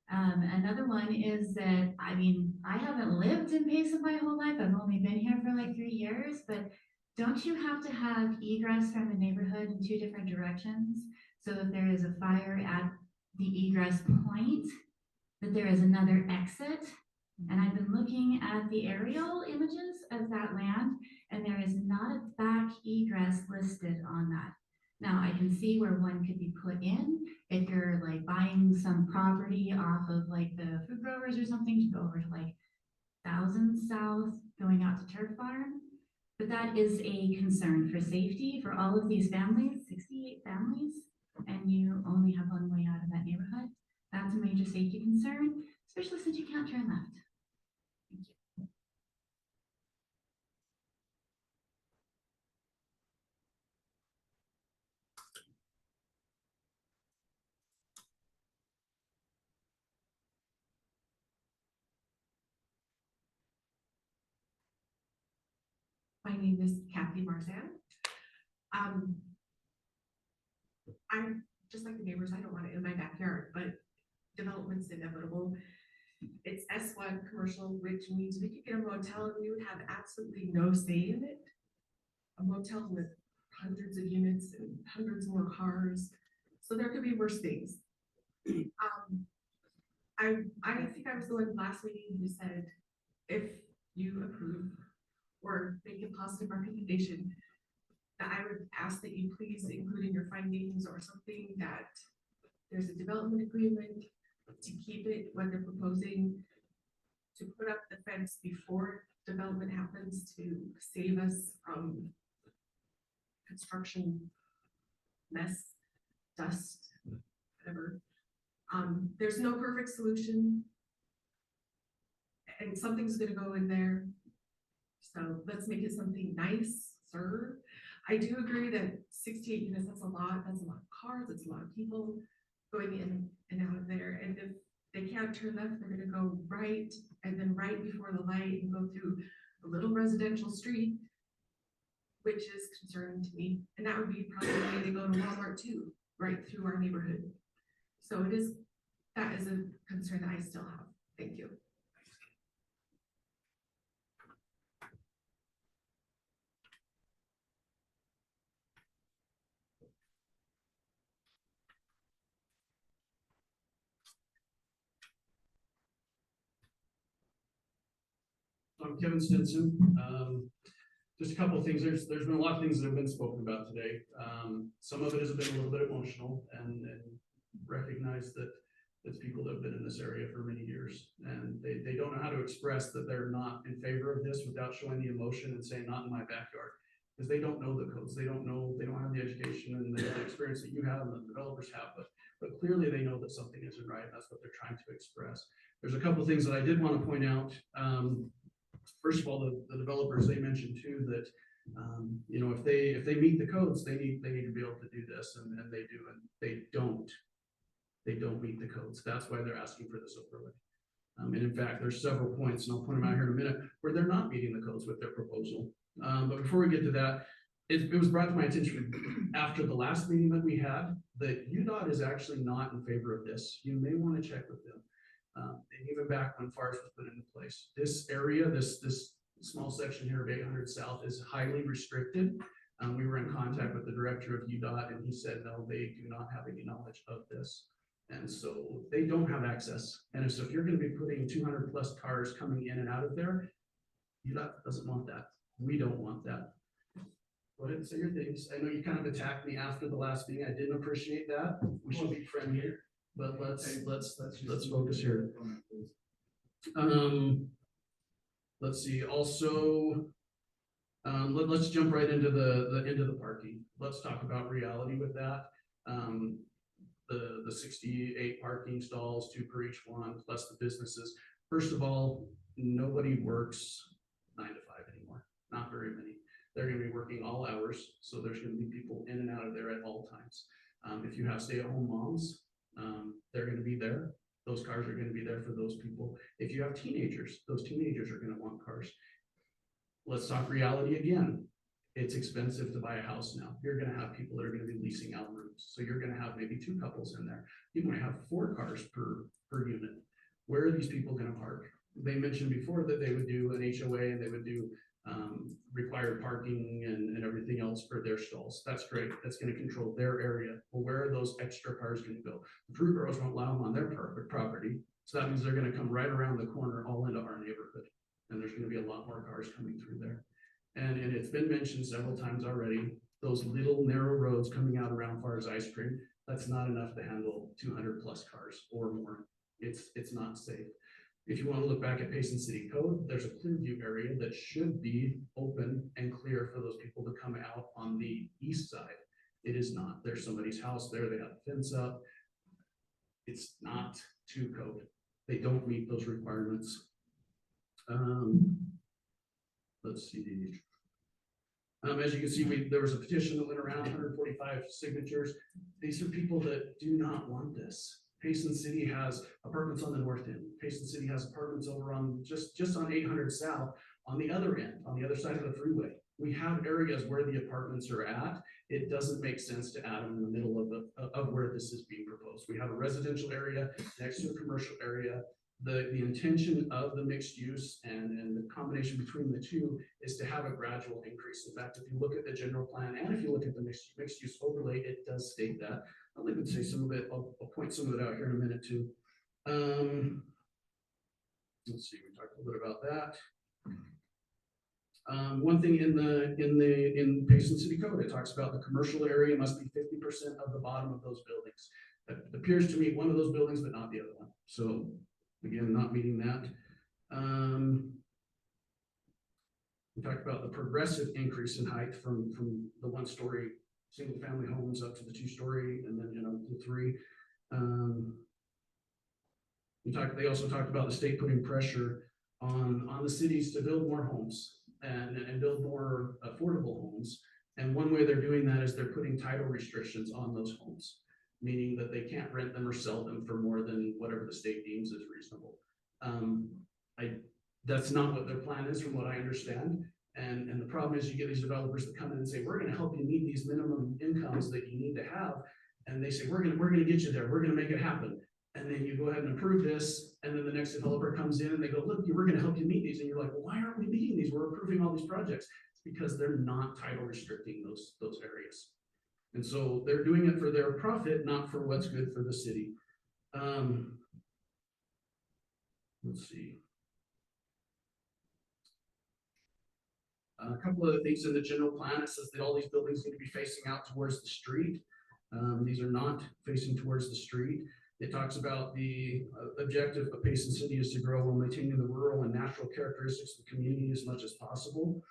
Another one is that, I mean, I haven't lived in Payson my whole life. I've only been here for like 3 years, but don't you have to have egress from the neighborhood in 2 different directions? So if there is a fire at the egress point, that there is another exit. And I've been looking at the aerial images of that land, and there is not a back egress listed on that. Now I can see where one could be put in if you're like buying some property off of like the food growers or something to go over to like 1000 South going out to Turf Farm. But that is a concern for safety for all of these families, 68 families, and you only have one way out of that neighborhood. That's a major safety concern, especially since you can't turn left. Thank you. My name is Kathy Marzan. I'm just like the neighbors, I don't want it in my backyard, but development's inevitable. It's S1 commercial, which means we could get a motel and we would have absolutely no say in it. A motel with hundreds of units and hundreds more cars. So there could be worse things. I think I was the one last meeting who said, if you approve or make a positive recommendation, that I would ask that you please include in your findings or something that there's a development agreement to keep it when they're proposing to put up the fence before development happens to save us from construction mess, dust, whatever. There's no perfect solution and something's gonna go in there. So let's make it something nice, sir. I do agree that 68 units, that's a lot of cars, that's a lot of people going in and out of there. And if they can't turn left, they're gonna go right, and then right before the light and go through a little residential street, which is concerning to me. And that would be probably the way they go to Walmart too, right through our neighborhood. So that is a concern that I still have. Thank you. I'm Kevin Stinson. Just a couple of things. There's been a lot of things that have been spoken about today. Some of it has been a little bit emotional and recognize that It's people that have been in this area for many years, and they don't know how to express that they're not in favor of this without showing the emotion and saying, not in my backyard. Because they don't know the codes, they don't have the education and the experience that you have and the developers have, but clearly they know that something isn't right. That's what they're trying to express. There's a couple of things that I did want to point out. First of all, the developers, they mentioned too that, you know, if they meet the codes, they need to be able to do this, and they do, and they don't meet the codes. That's why they're asking for this overlay. And in fact, there's several points, and I'll point them out here in a minute, where they're not meeting the codes with their proposal. But before we get to that, it was brought to my attention after the last meeting that we had that UDOT is actually not in favor of this. You may want to check with them. And even back when FARS was put into place, this area, this small section here of 800 South is highly restricted. We were in contact with the director of UDOT, and he said, no, they do not have any knowledge of this. And so they don't have access. And so if you're going to be putting 200 plus cars coming in and out of there, UDOT doesn't want that. We don't want that. Go ahead and say your things. I know you kind of attacked me after the last meeting. I didn't appreciate that. We should be friendly here, but let's focus here. Let's see. Also, let's jump right into the parking. Let's talk about reality with that. The 68 parking stalls, 2 per each one, plus the businesses. First of all, nobody works 9 to 5 anymore. Not very many. They're going to be working all hours, so there's going to be people in and out of there at all times. If you have stay-at-home moms, they're going to be there. Those cars are going to be there for those people. If you have teenagers, those teenagers are going to want cars. Let's talk reality again. It's expensive to buy a house now. You're going to have people that are going to be leasing out rooms. So you're going to have maybe 2 couples in there. You might have 4 cars per unit. Where are these people going to park? They mentioned before that they would do an HOA and they would do required parking and everything else for their stalls. That's great. That's going to control their area. Well, where are those extra cars going to go? The fruit growers won't allow them on their property. So that means they're going to come right around the corner all into our neighborhood. And there's going to be a lot more cars coming through there. And it's been mentioned several times already, those little narrow roads coming out around FARS Ice Cream, that's not enough to handle 200 plus cars or more. It's not safe. If you want to look back at Payson City Code, there's a clear view area that should be open and clear for those people to come out on the east side. It is not. There's somebody's house there. They have a fence up. It's not to code. They don't meet those requirements. Let's see. As you can see, there was a petition that went around, 145 signatures. These are people that do not want this. Payson City has apartments on the north end. Payson City has apartments over on just on 800 South on the other end, on the other side of the freeway. We have areas where the apartments are at. It doesn't make sense to add them in the middle of where this is being proposed. We have a residential area next to a commercial area. The intention of the mixed use and the combination between the two is to have a gradual increase. In fact, if you look at the general plan and if you look at the mixed use overlay, it does state that. I'll even say some of it, I'll point some of it out here in a minute too. Let's see, we talked a little bit about that. One thing in Payson City Code, it talks about the commercial area must be 50% of the bottom of those buildings. That appears to me one of those buildings, but not the other one. So again, not meeting that. We talked about the progressive increase in height from the 1-story single family homes up to the 2-story and then the 3. They also talked about the state putting pressure on the cities to build more homes and build more affordable homes. And one way they're doing that is they're putting title restrictions on those homes, meaning that they can't rent them or sell them for more than whatever the state deems is reasonable. That's not what their plan is from what I understand. And the problem is you get these developers that come in and say, we're going to help you meet these minimum incomes that you need to have. And they say, we're going to get you there. We're going to make it happen. And then you go ahead and approve this. And then the next developer comes in and they go, look, we're going to help you meet these. And you're like, well, why aren't we meeting these? We're approving all these projects. It's because they're not title restricting those areas. And so they're doing it for their profit, not for what's good for the city. Let's see. A couple of things in the general plan, it says that all these buildings need to be facing out towards the street. These are not facing towards the street. It talks about the objective of Payson City is to grow while maintaining the rural and natural characteristics of the community as much as possible.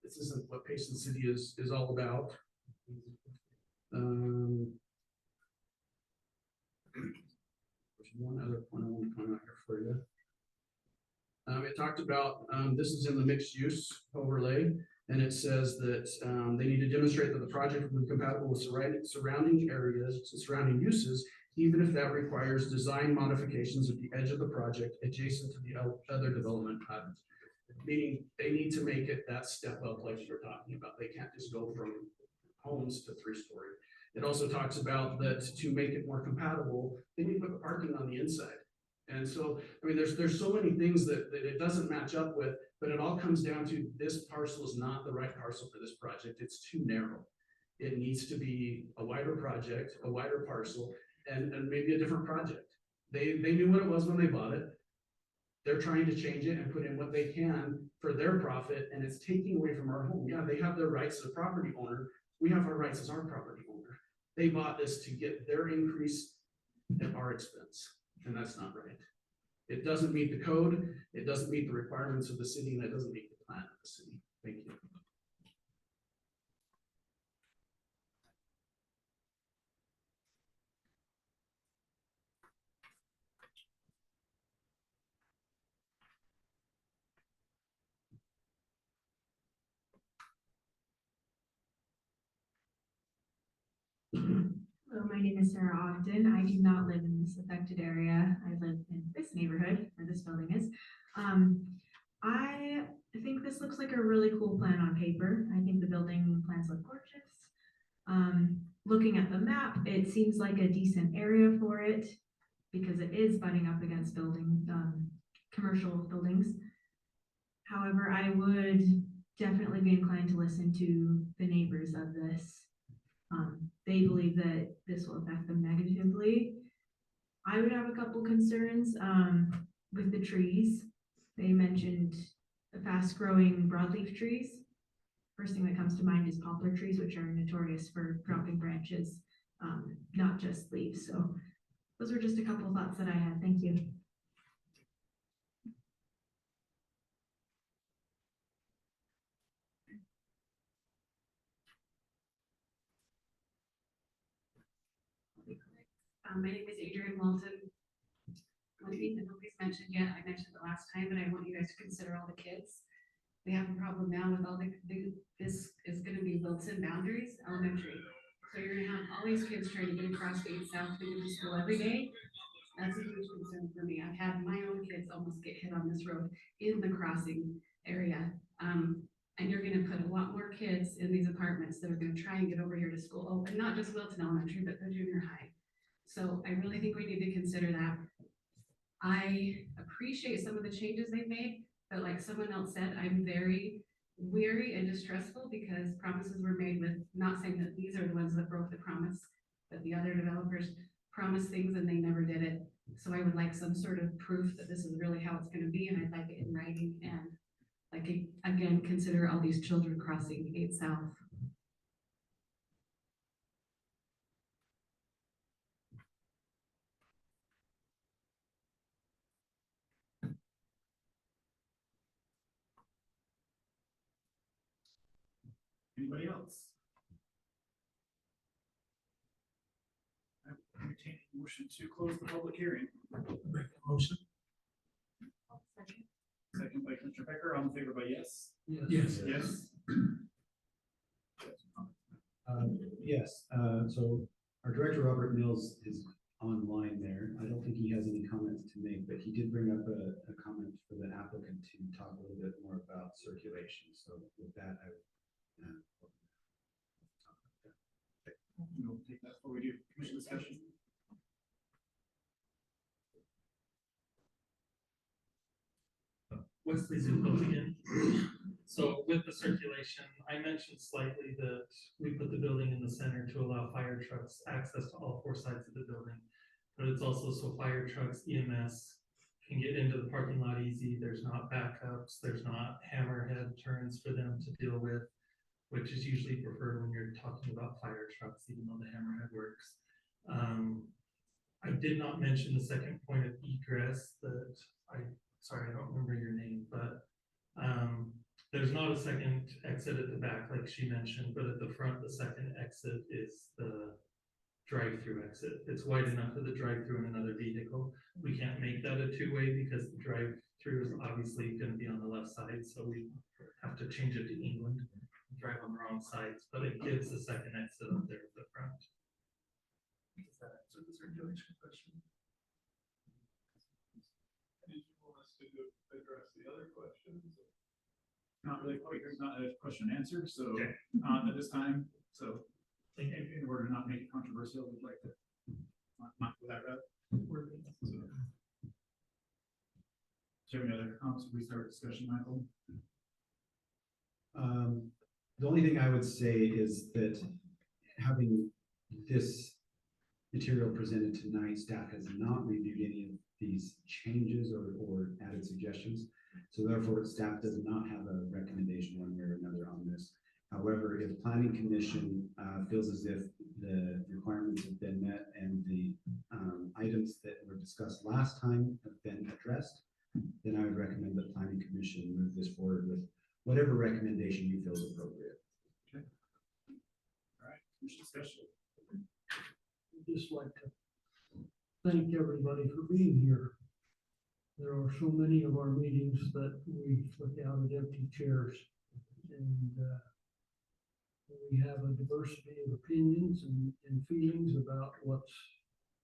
This isn't what Payson City is all about. There's one other point I want to point out here for you. It talked about, this is in the mixed use overlay, and it says that they need to demonstrate that the project will be compatible with surrounding areas, surrounding uses, even if that requires design modifications at the edge of the project adjacent to the other development patterns. Meaning they need to make it that step up like you're talking about. They can't just go from homes to 3-story. It also talks about that to make it more compatible, they need to put the parking on the inside. And so, I mean, there's so many things that it doesn't match up with, but it all comes down to this parcel is not the right parcel for this project. It's too narrow. It needs to be a wider project, a wider parcel, and maybe a different project. They knew what it was when they bought it. They're trying to change it and put in what they can for their profit, and it's taking away from our home. Yeah, they have their rights as a property owner. We have our rights as our property owner. They bought this to get their increase at our expense, and that's not right. It doesn't meet the code, it doesn't meet the requirements of the city, and it doesn't meet the plan of the city. Thank you. Hello, my name is Sarah Ogden. I do not live in this affected area. I live in this neighborhood where this building is. I think this looks like a really cool plan on paper. I think the building plans look gorgeous. Looking at the map, it seems like a decent area for it because it is butting up against commercial buildings. However, I would definitely be inclined to listen to the neighbors of this. They believe that this will affect them negatively. I would have a couple concerns with the trees. They mentioned the fast-growing broadleaf trees. First thing that comes to mind is poplar trees, which are notorious for dropping branches, not just leaves. So those were just a couple of thoughts that I had. Thank you. My name is Adrienne Walton. One thing that nobody's mentioned yet, I mentioned it last time, but I want you guys to consider all the kids. We have a problem now with all this is gonna be Wilton Boundaries Elementary. So you're gonna have all these kids trying to get across 8 South to go to school every day. That's a huge concern for me. I've had my own kids almost get hit on this road in the crossing area. And you're gonna put a lot more kids in these apartments that are gonna try and get over here to school. Oh, and not just Wilton Elementary, but the junior high. So I really think we need to consider that. I appreciate some of the changes they've made, but like someone else said, I'm very weary and distressful because promises were made with, not saying that these are the ones that broke the promise, but the other developers promised things and they never did it. So I would like some sort of proof that this is really how it's gonna be, and I'd like it in writing, and like, again, consider all these children crossing 8 South. Anybody else? I entertain a motion to close the public hearing. Make a motion. Second by Commissioner Becker, all in favor by yes? Yes. Yes. Yes, so our director, Robert Mills, is online there. I don't think he has any comments to make, but he did bring up a comment for the applicant to talk a little bit more about circulation. So with that, We'll take that before we do commission discussion. Wesley Zuko again. So with the circulation, I mentioned slightly that we put the building in the center to allow fire trucks access to all 4 sides of the building. But it's also so fire trucks, EMS can get into the parking lot easy. There's not backups, there's not hammerhead turns for them to deal with, which is usually preferred when you're talking about fire trucks, even though the hammerhead works. I did not mention the second point of egress that sorry, I don't remember your name, but there's not a second exit at the back like she mentioned, but at the front, the second exit is the drive-through exit. It's wide enough for the drive-through and another vehicle. We can't make that a two-way because the drive-through is obviously gonna be on the left side, so we have to change it to England, drive on the wrong sides, but it gives the second exit up there at the front. Does that answer the circulation question? Did you want us to address the other questions? Not really, there's not a question and answer, so, at this time, so, in order to not make it controversial, we'd like to not go that route. So, do you have any other comments before we start discussion, Michael? The only thing I would say is that having this material presented tonight, staff has not reviewed any of these changes or added suggestions. So therefore, staff does not have a recommendation one way or another on this. However, if planning commission feels as if the requirements have been met and the items that were discussed last time have been addressed, then I would recommend that planning commission move this forward with whatever recommendation you feel is appropriate. Okay. All right, commission discussion. I'd just like to thank everybody for being here. There are so many of our meetings that we look out at empty chairs, and we have a diversity of opinions and feelings about what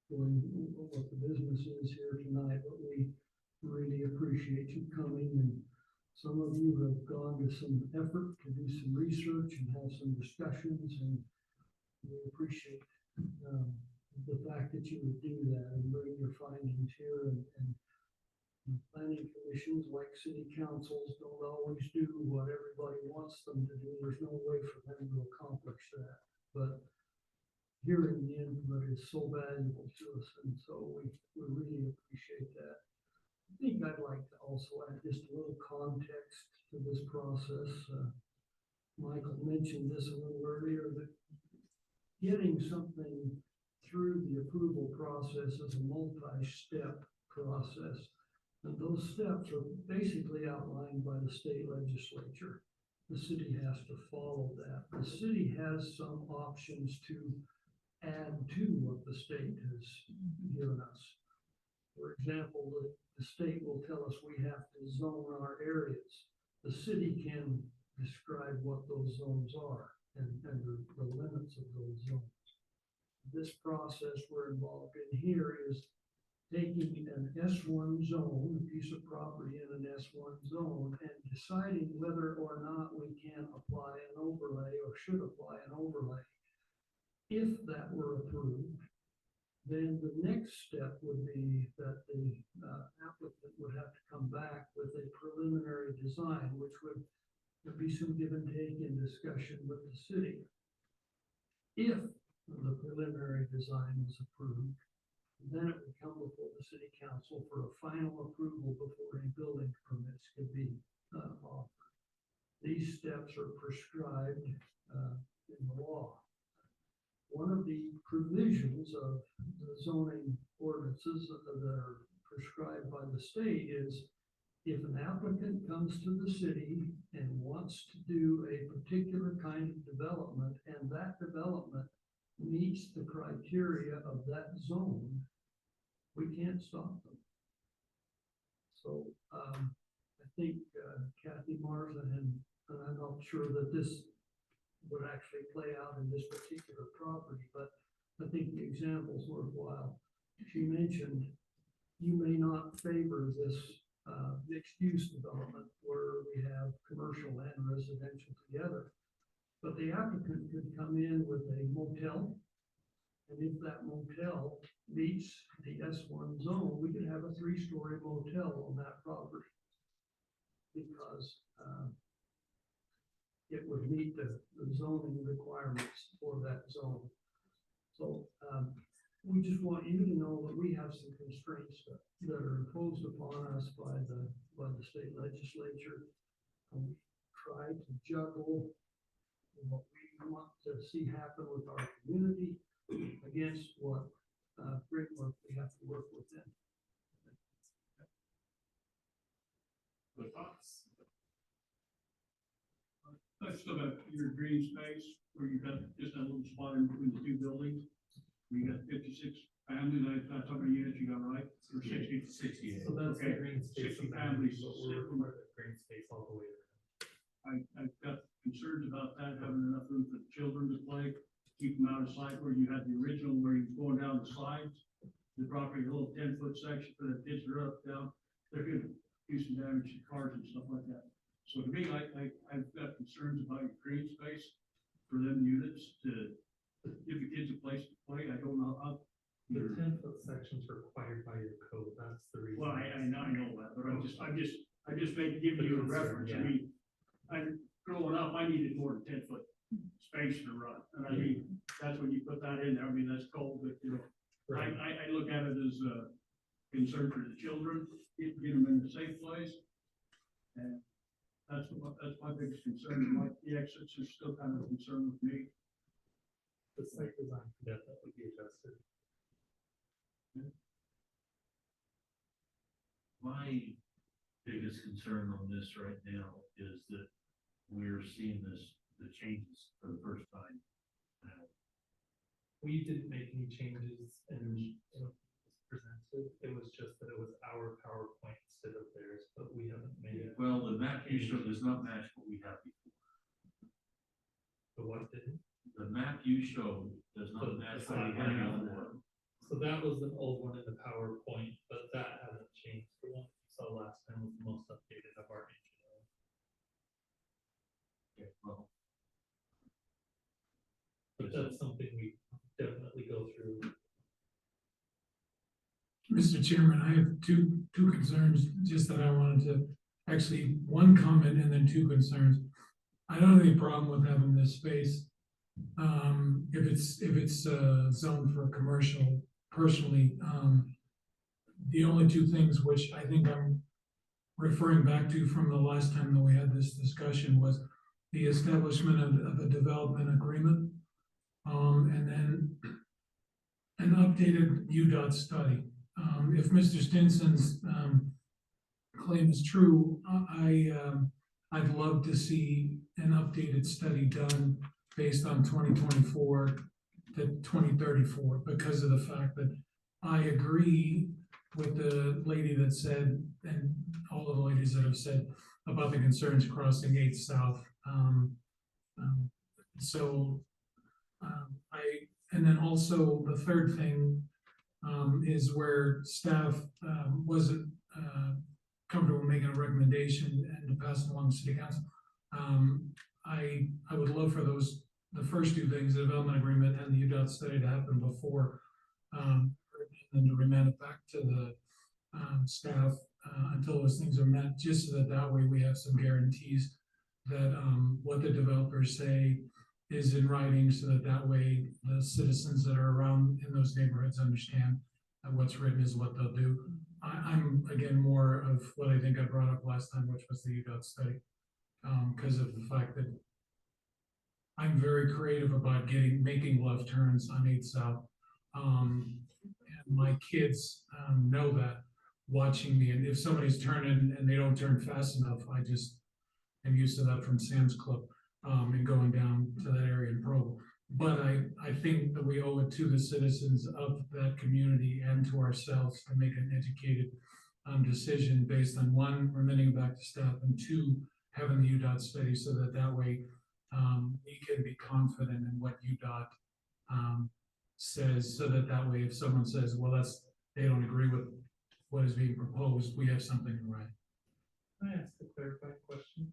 the business is here tonight, but we really appreciate you coming, and some of you have gone to some effort to do some research and have some discussions, and we appreciate the fact that you would do that and bring your findings here, and planning commissions, like city councils, don't always do what everybody wants them to do. There's no way for them to accomplish that. But hearing the input is so valuable to us, and so we really appreciate that. I think I'd like to also add just a little context to this process. Michael mentioned this a little earlier, that getting something through the approval process is a multi-step process. And those steps are basically outlined by the state legislature. The city has to follow that. The city has some options to add to what the state has given us. For example, the state will tell us we have to zone our areas. The city can describe what those zones are and the limits of those zones. This process we're involved in here is taking an S1 zone, a piece of property in an S1 zone, and deciding whether or not we can apply an overlay or should apply an overlay. If that were approved, then the next step would be that the applicant would have to come back with a preliminary design, which would be some give and take in discussion with the city. If the preliminary design is approved, then it would come before the city council for a final approval before any building permits could be offered. These steps are prescribed in the law. One of the provisions of the zoning ordinances that are prescribed by the state is if an applicant comes to the city and wants to do a particular kind of development, and that development meets the criteria of that zone, we can't stop them. So I think Kathy Marza, and I'm not sure that this would actually play out in this particular property, but I think the example is worthwhile. She mentioned you may not favor this mixed-use development where we have commercial and residential together, but the applicant could come in with a motel, and if that motel meets the S1 zone, we could have a 3-story motel on that property because it would meet the zoning requirements for that zone. So we just want you to know that we have some constraints that are imposed upon us by the state legislature. And we try to juggle what we want to see happen with our community against what framework we between the two buildings. We got 56 families, that's how many units you got, right? Or 60? 68. So that's the Okay, green space. 60 families. But we're required the green space all the way around. I've got concerns about that, having enough room for the children to play, keep them out of sight where you had the original, where you're going down the slides. The property, a little 10-foot section for the kids that are up, down, they're gonna do some damage to cars and stuff like that. So to me, I've got concerns about your green space for them units to give the kids a place to play. I don't know how. The 10-foot section's required by your code, that's the reason. Well, I know that, but I'm just giving you a reference. I mean, growing up, I needed more than 10-foot space to run. And I mean, that's when you put that in there. I mean, that's cold, but you know, I look at it as a concern for the children, get them in a safe place. And that's my biggest concern. Like the exits is still kind of a concern with me. The site design could definitely be adjusted. My biggest concern on this right now is that we're seeing the changes for the first time. We didn't make any changes and it was presented. It was just that it was our PowerPoint instead of theirs, but we haven't made it. Well, the map you showed does not match what we have before. The what didn't? The map you showed does not match what we have before. So that was an old one in the PowerPoint, but that hasn't changed. The one you saw last time was the most updated of our engineering. Okay, well. But that's something we definitely go through. Mr. Chairman, I have two concerns, just that I wanted to, actually, one comment and then two concerns. I don't have any problem with having this space. If it's zoned for commercial, personally, the only two things which I think I'm referring back to from the last time that we had this discussion was the establishment of a development agreement, and then an updated UDOT study. If Mr. Stinson's claim is true, I'd love to see an updated study done based on 2024 to 2034, because of the fact that I agree with the lady that said, and all of the ladies that have said about the concerns crossing 8th South. And then also the third thing is where staff wasn't comfortable making a recommendation and to pass it along to City Council. I would love for the first two things, the development agreement and the UDOT study, to happen before, and then to remand it back to the staff until those things are met, just so that way we have some guarantees that what the developers say is in writing, so that way the citizens that are around in those neighborhoods understand that what's written is what they'll do. I'm again more of what I think I brought up last time, which was the UDOT study, because of the fact that I'm very creative about making left turns on 8th South. And my kids know that, watching me, and if somebody's turning and they don't turn fast enough, I just am used to that from Sam's Club and going down to that area in Provo. But I think that we owe it to the citizens of that community and to ourselves to make an educated decision based on, one, remitting it back to staff, and two, having the UDOT study, so that way we can be confident in what UDOT says, so that way if someone says, well, they don't agree with what is being proposed, we have something in writing. Can I ask a clarifying question?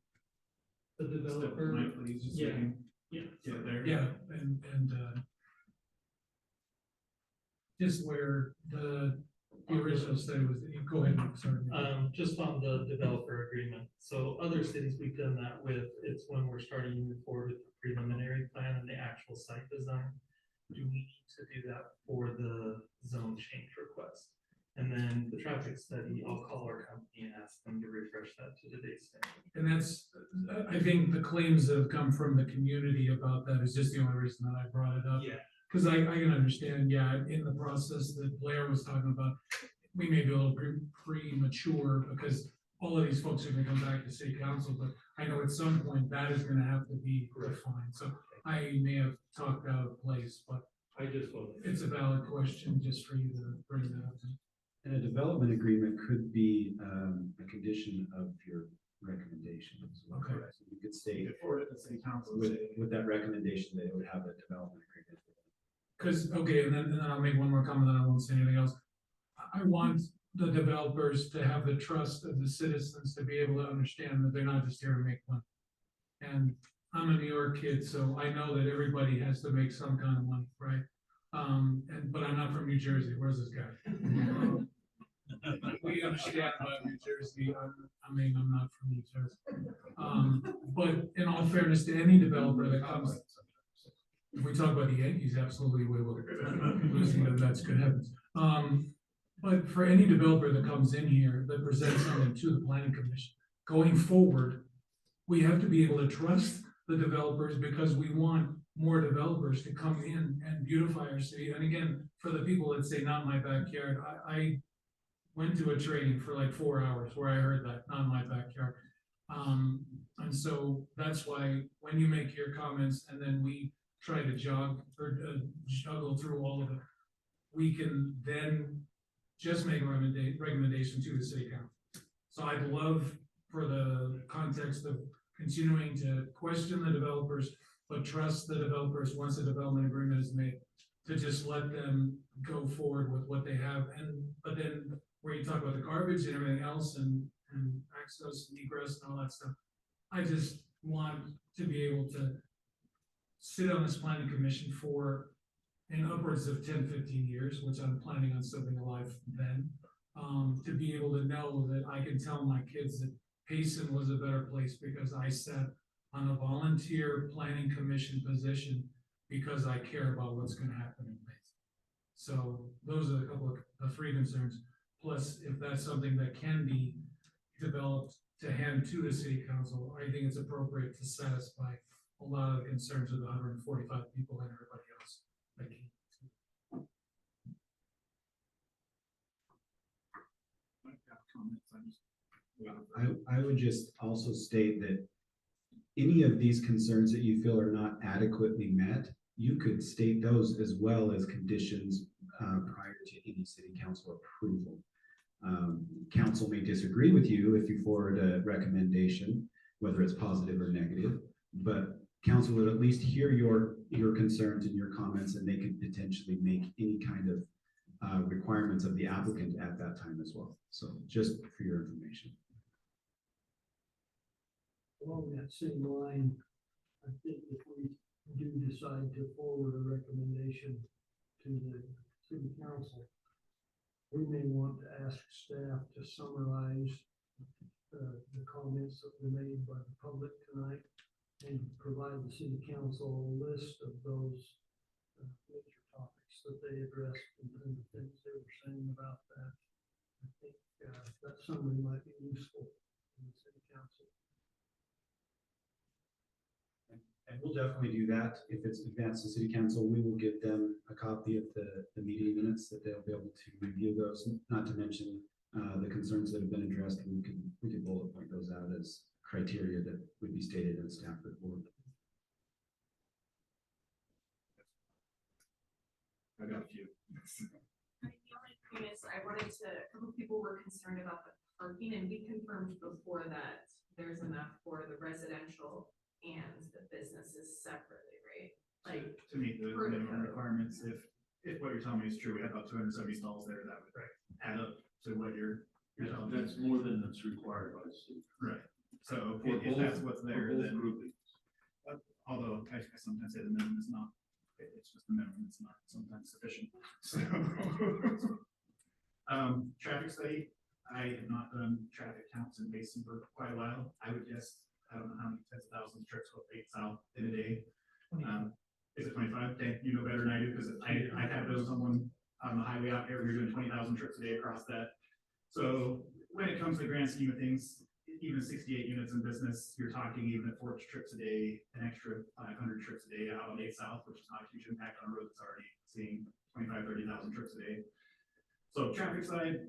The developer. Yeah, and just where the original study was, go ahead, sorry. Just on the developer agreement. So other cities we've done that with, it's when we're starting to move forward with the preliminary plan and the actual site design. Do we need to do that for the zone change request? And then the traffic study, I'll call our company and ask them to refresh that to today's standard. And that's, I think the claims that have come from the community about that is just the only reason that I brought it up. Yeah. Because I can understand, in the process that Blair was talking about, we may be a little premature because all of these folks are gonna come back to city council, but I know at some point that is gonna have to be refined. So I may have talked out of place, but I just voted. it's a valid question just for you to bring that up. And a development agreement could be a condition of your recommendation as well. Okay. So you could state Before the city council. with that recommendation that it would have a development agreement. Because, okay, and then I'll make one more comment, then I won't say anything else. I want the developers to have the trust of the citizens to be able to understand that they're not just here to make money. And I'm a New York kid, so I know that everybody has to make some kind of money, right? But I'm not from New Jersey. Where's this guy? We understand about New Jersey. I'm not from New Jersey. But in all fairness to any developer that comes, if we talk about the Yankees, absolutely we will. Losing them, that's good heavens. But for any developer that comes in here that presents something to the planning commission, going forward, we have to be able to trust the developers because we want more developers to come in and beautify our city. And again, for the people that say not my backyard, I went to a training for like 4 hours where I heard that, not my backyard. And so that's why when you make your comments and then we try to juggle through all of it, we can then just make a recommendation to the city council. So I'd love for the context of continuing to question the developers, but trust the developers once a development agreement is made, to just let them go forward with what they have. But then where you talk about the garbage and everything else and access and egress and all that stuff, I just want to be able to sit on this planning commission for in upwards of 10, 15 years, which I'm planning on still being alive then, to be able to know that I can tell my kids that Payson was a better place because I sat on a volunteer planning commission position because I care about what's gonna happen in Payson. So those are a couple of the three concerns. Plus, if that's something that can be developed to hand to the city council, I think it's appropriate to satisfy a lot of the concerns of the 145 people and everybody else. Thank you. I would just also state that any of these concerns that you feel are not adequately met, you could state those as well as conditions prior to any city council approval. Council may disagree with you if you forward a recommendation, whether it's positive or negative, but council would at least hear your concerns and your comments, and they could potentially make any kind of requirements of the applicant at that time as well. So just for your information. Along that same line, I think if we do decide to forward a recommendation to the city council, we may want to ask staff to summarize the comments that were made by the public tonight and provide the city council a list of those major topics that they addressed and the things they were saying about that. I think that summary might be useful in the city council. And we'll definitely do that. If it's advanced to city council, we will give them a copy of the meeting minutes that they'll be able to review those, not to mention the concerns that have been addressed. We can bullet point those out as criteria that would be stated in the staff report. I got a few. The only thing is, I wanted to, a couple people were concerned about the parking, and we confirmed before that there's enough for the residential and the businesses separately, right? Like, To meet the for the minimum code. requirements, if what you're telling me is true, we have about 270 stalls there, that would add up to what you're telling me. That's more than that's required by the city. Right. So For if both- that's what's there, for both then, groupings. although I sometimes say the minimum is not, it's just the minimum, it's not sometimes sufficient. So, traffic study, I have not done traffic counts in Payson for quite a while. I would guess, I don't know how many tens of thousands of trips go south in a day. Is it 25? Okay, you know better than I do, because I have those on the highway out here, we're doing 20,000 trips a day across that. So when it comes to the grand scheme of things, even 68 units in business, you're talking even at 4 trips a day, an extra 500 trips a day out on 8 South, which is not a huge impact on a road that's already seeing 25, 30,000 trips a day. So traffic side,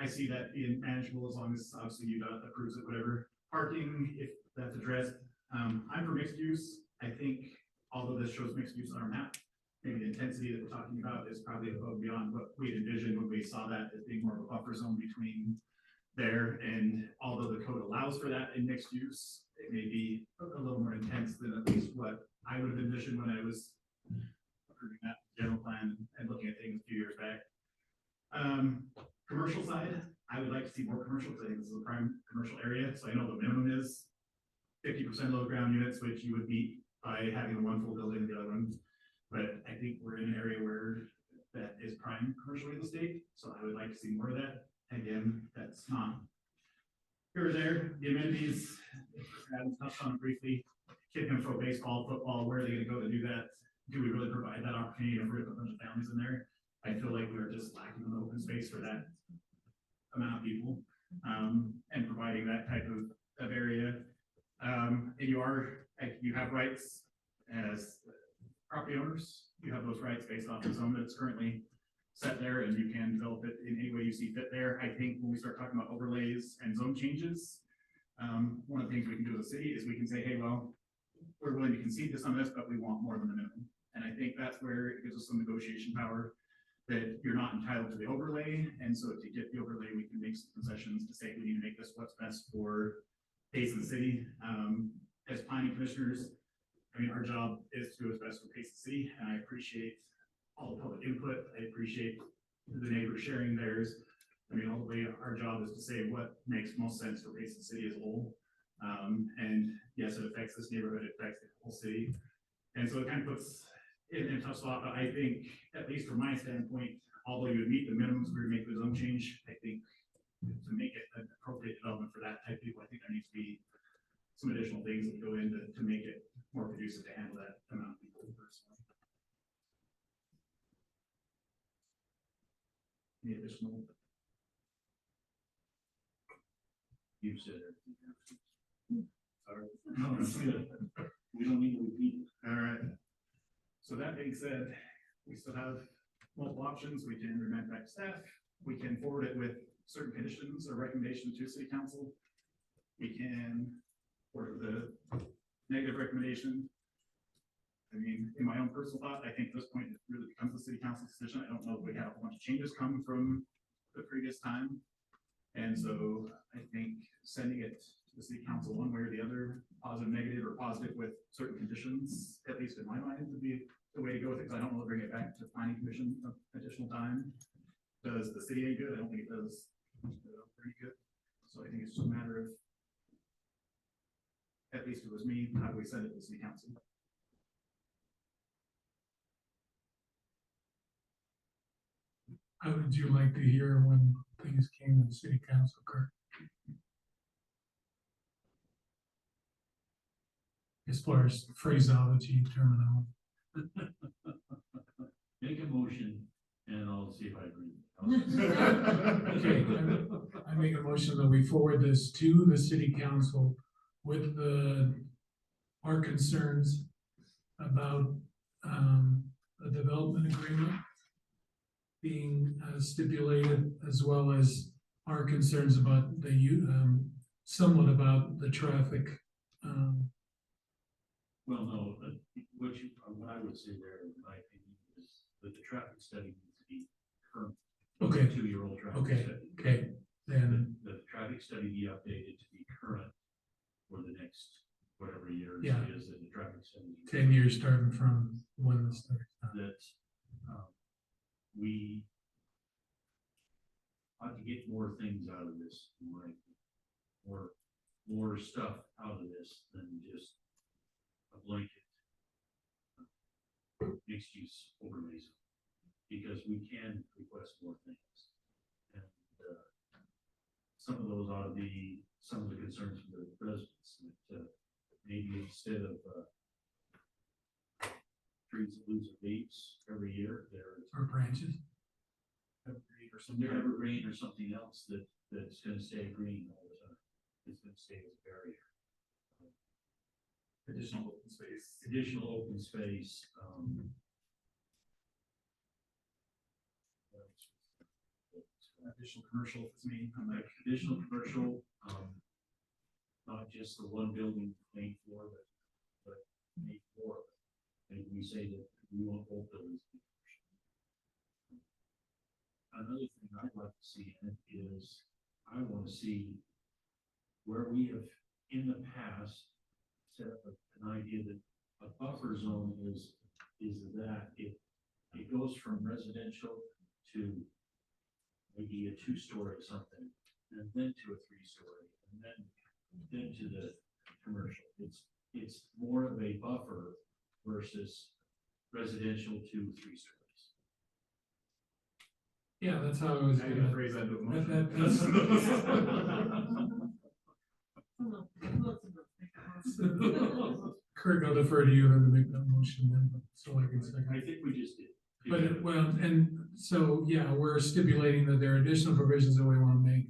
I see that being manageable as long as obviously UDOT approves it, whatever. Parking, if that's addressed, I'm for mixed use. I think although this shows mixed use on our map, maybe the intensity that we're talking about is probably above and beyond what we had envisioned when we saw that as being more of a buffer zone between there. And although the code allows for that in mixed use, it may be a little more intense than at least what I would have envisioned when I was approving that general plan and looking at things a few years back. Commercial side, I would like to see more commercial, because I think this is a prime commercial area, so I know the minimum is 50% low ground units, which you would meet by having the one full building and the other one. But I think we're in an area where that is prime commercial real estate, so I would like to see more of that. Again, that's not here or there. The amenities, Adam touched on it briefly. Kid can throw baseball, football, where are they gonna go to do that? Do we really provide that opportunity if we're gonna put a bunch of families in there? I feel like we're just lacking an open space for that amount of people, and providing that type of area. And you have rights as property owners. You have those rights based off the zone that's currently set there, and you can develop it in any way you see fit there. I think when we start talking about overlays and zone changes, one of the things we can do as a city is we can say, hey, well, we're willing to concede to some of this, but we want more than the minimum. And I think that's where it gives us some negotiation power, that you're not entitled to the overlay. And so to get the overlay, we can make some concessions to say, we need to make this what's best for Payson City. As planning commissioners, I mean, our job is to do what's best for Payson City, and I appreciate all the public input. I appreciate the neighbors sharing theirs. I mean, ultimately, our job is to say what makes most sense for Payson City as a whole. And yes, it affects this neighborhood, it affects the whole city. And so it kind of puts it in a tough spot, but I think, at least from my standpoint, although you would meet the minimums we would make the zone change, I think to make it an appropriate development for that type of people, I think there needs to be some additional things that go in to make it more conducive to handle that amount of people personally. Any additional? You said everything. Sorry. No, that's good. We don't need to repeat it. All right. So that being said, we still have multiple options. We can remand back to staff. We can forward it with certain conditions or recommendations to city council. We can order the negative recommendation. I mean, in my own personal thought, I think at this point it really becomes the city council's decision. I don't know if we have a bunch of changes come from the previous time. And so I think sending it to the city council one way or the other, positive, negative, or positive with certain conditions, at least in my mind, would be the way to go with it, because I don't want to bring it back to planning commission additional time. Does the city any good? I don't think it does pretty good. So I think it's just a matter of, at least if it was me, how do we send it to the city council? How would you like to hear when things came to the city council, Kurt? As far as phraseology, terminology. Make a motion and I'll see if I agree. Okay, I make a motion that we forward this to the city council with our concerns about a development agreement being stipulated, as well as our concerns about somewhat about the traffic. Well, no, what I would say there, in my opinion, is that the traffic study needs to be current. Okay. 2-year-old traffic Okay. study. Okay. Then the traffic study be updated to be current for the next whatever years Yeah. it is that the traffic study. 10 years starting from when this starts. That we ought to get more things out of this, like more stuff out of this than just a blanket mixed use overlays, because we can request more things. And some of those ought to be some of the concerns from the residents, that maybe instead of trees that lose their leaves every year, Or branches. Evergreen or something else that's gonna stay green all the time. It's gonna stay as a barrier. Additional open space. Additional open space, additional commercial, if it's me, I'm like, additional commercial, not just the one building made for, but made for. and we say that we want both buildings. to be commercial. Another thing I'd like to see in it is, I want to see where we have in the past set up an idea that a buffer zone is that it goes from residential to maybe a 2-story something, and then to a 3-story, and then to the commercial. It's more of a buffer versus residential to 3 stories. Yeah, that's how I was. Now you gotta phrase that into a motion. Kirk, I'll defer to you then to make that motion then, so I can second. I think we just did. But, well, and so, yeah, we're stipulating that there are additional provisions that we wanna make.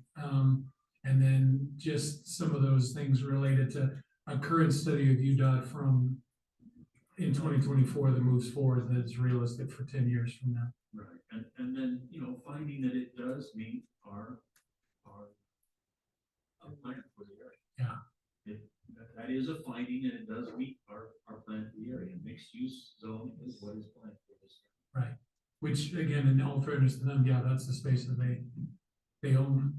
And then just some of those things related to a current study of UDOT from in 2024 that moves forward, that's realistic for 10 years from now. Right, and then, finding that it does meet our plan for the area. Yeah. That is a finding, and it does meet our plan for the area. Mixed use zone is what is planned for this. Right, which again, in all fairness to them, yeah, that's the space that they own.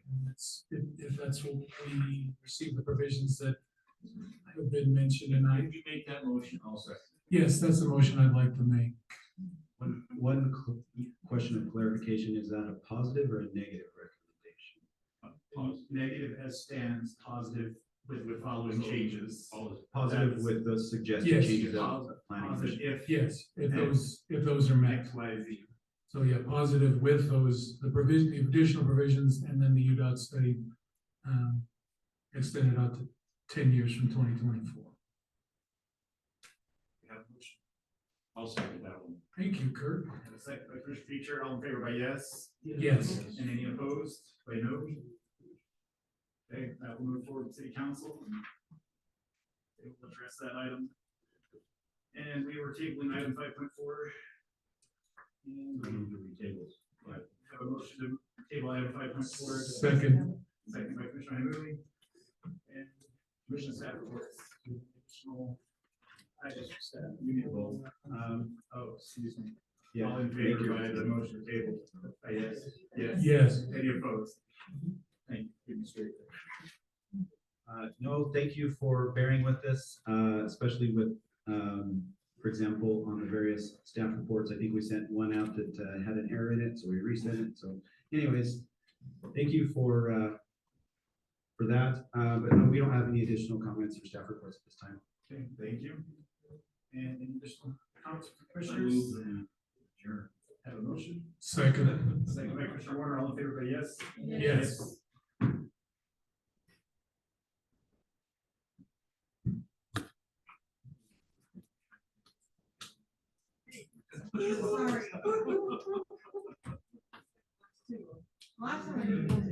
And that's, if that's what we receive the provisions that have been mentioned, and If you make that motion, I'll second. yes, that's the motion I'd like to make. One question of clarification, is that a positive or a negative recommendation? Negative as stands, positive with following changes. Positive with those suggested Yes. changes of the planning Positive commission. if. Yes, if those are met. X, Y, Z. So yeah, positive with those, the additional provisions, and then the UDOT study, extended out to 10 years from 2024. I'll second that one. Thank you, Kurt. And a second by Commissioner Feature, all in favor by yes? Yes. And any opposed by no? Okay, that will move forward to city council. They will address that item. And we were tabling item 5.4. And we Move the retables. Right. have a motion to table item 5.4. Second. Second by Commissioner Hamudi. And Commissioner staff reports. Additional items for staff. You need to vote. Oh, excuse me. Yeah, All in thank favor you. by the motion to table? Yes. Yes. Yes. Any opposed? Thank you. Give me straight. No, thank you for bearing with this, especially with, for example, on the various staff reports. I think we sent one out that had an error in it, so we resent it. So anyways, thank you for that. But no, we don't have any additional comments or staff reports at this time. Okay, thank you. And any additional comments from I commissioners? move and adjourn. Have a motion? Second. Second by Commissioner Warner, all in favor, by yes? Yes. Sorry. Last time I did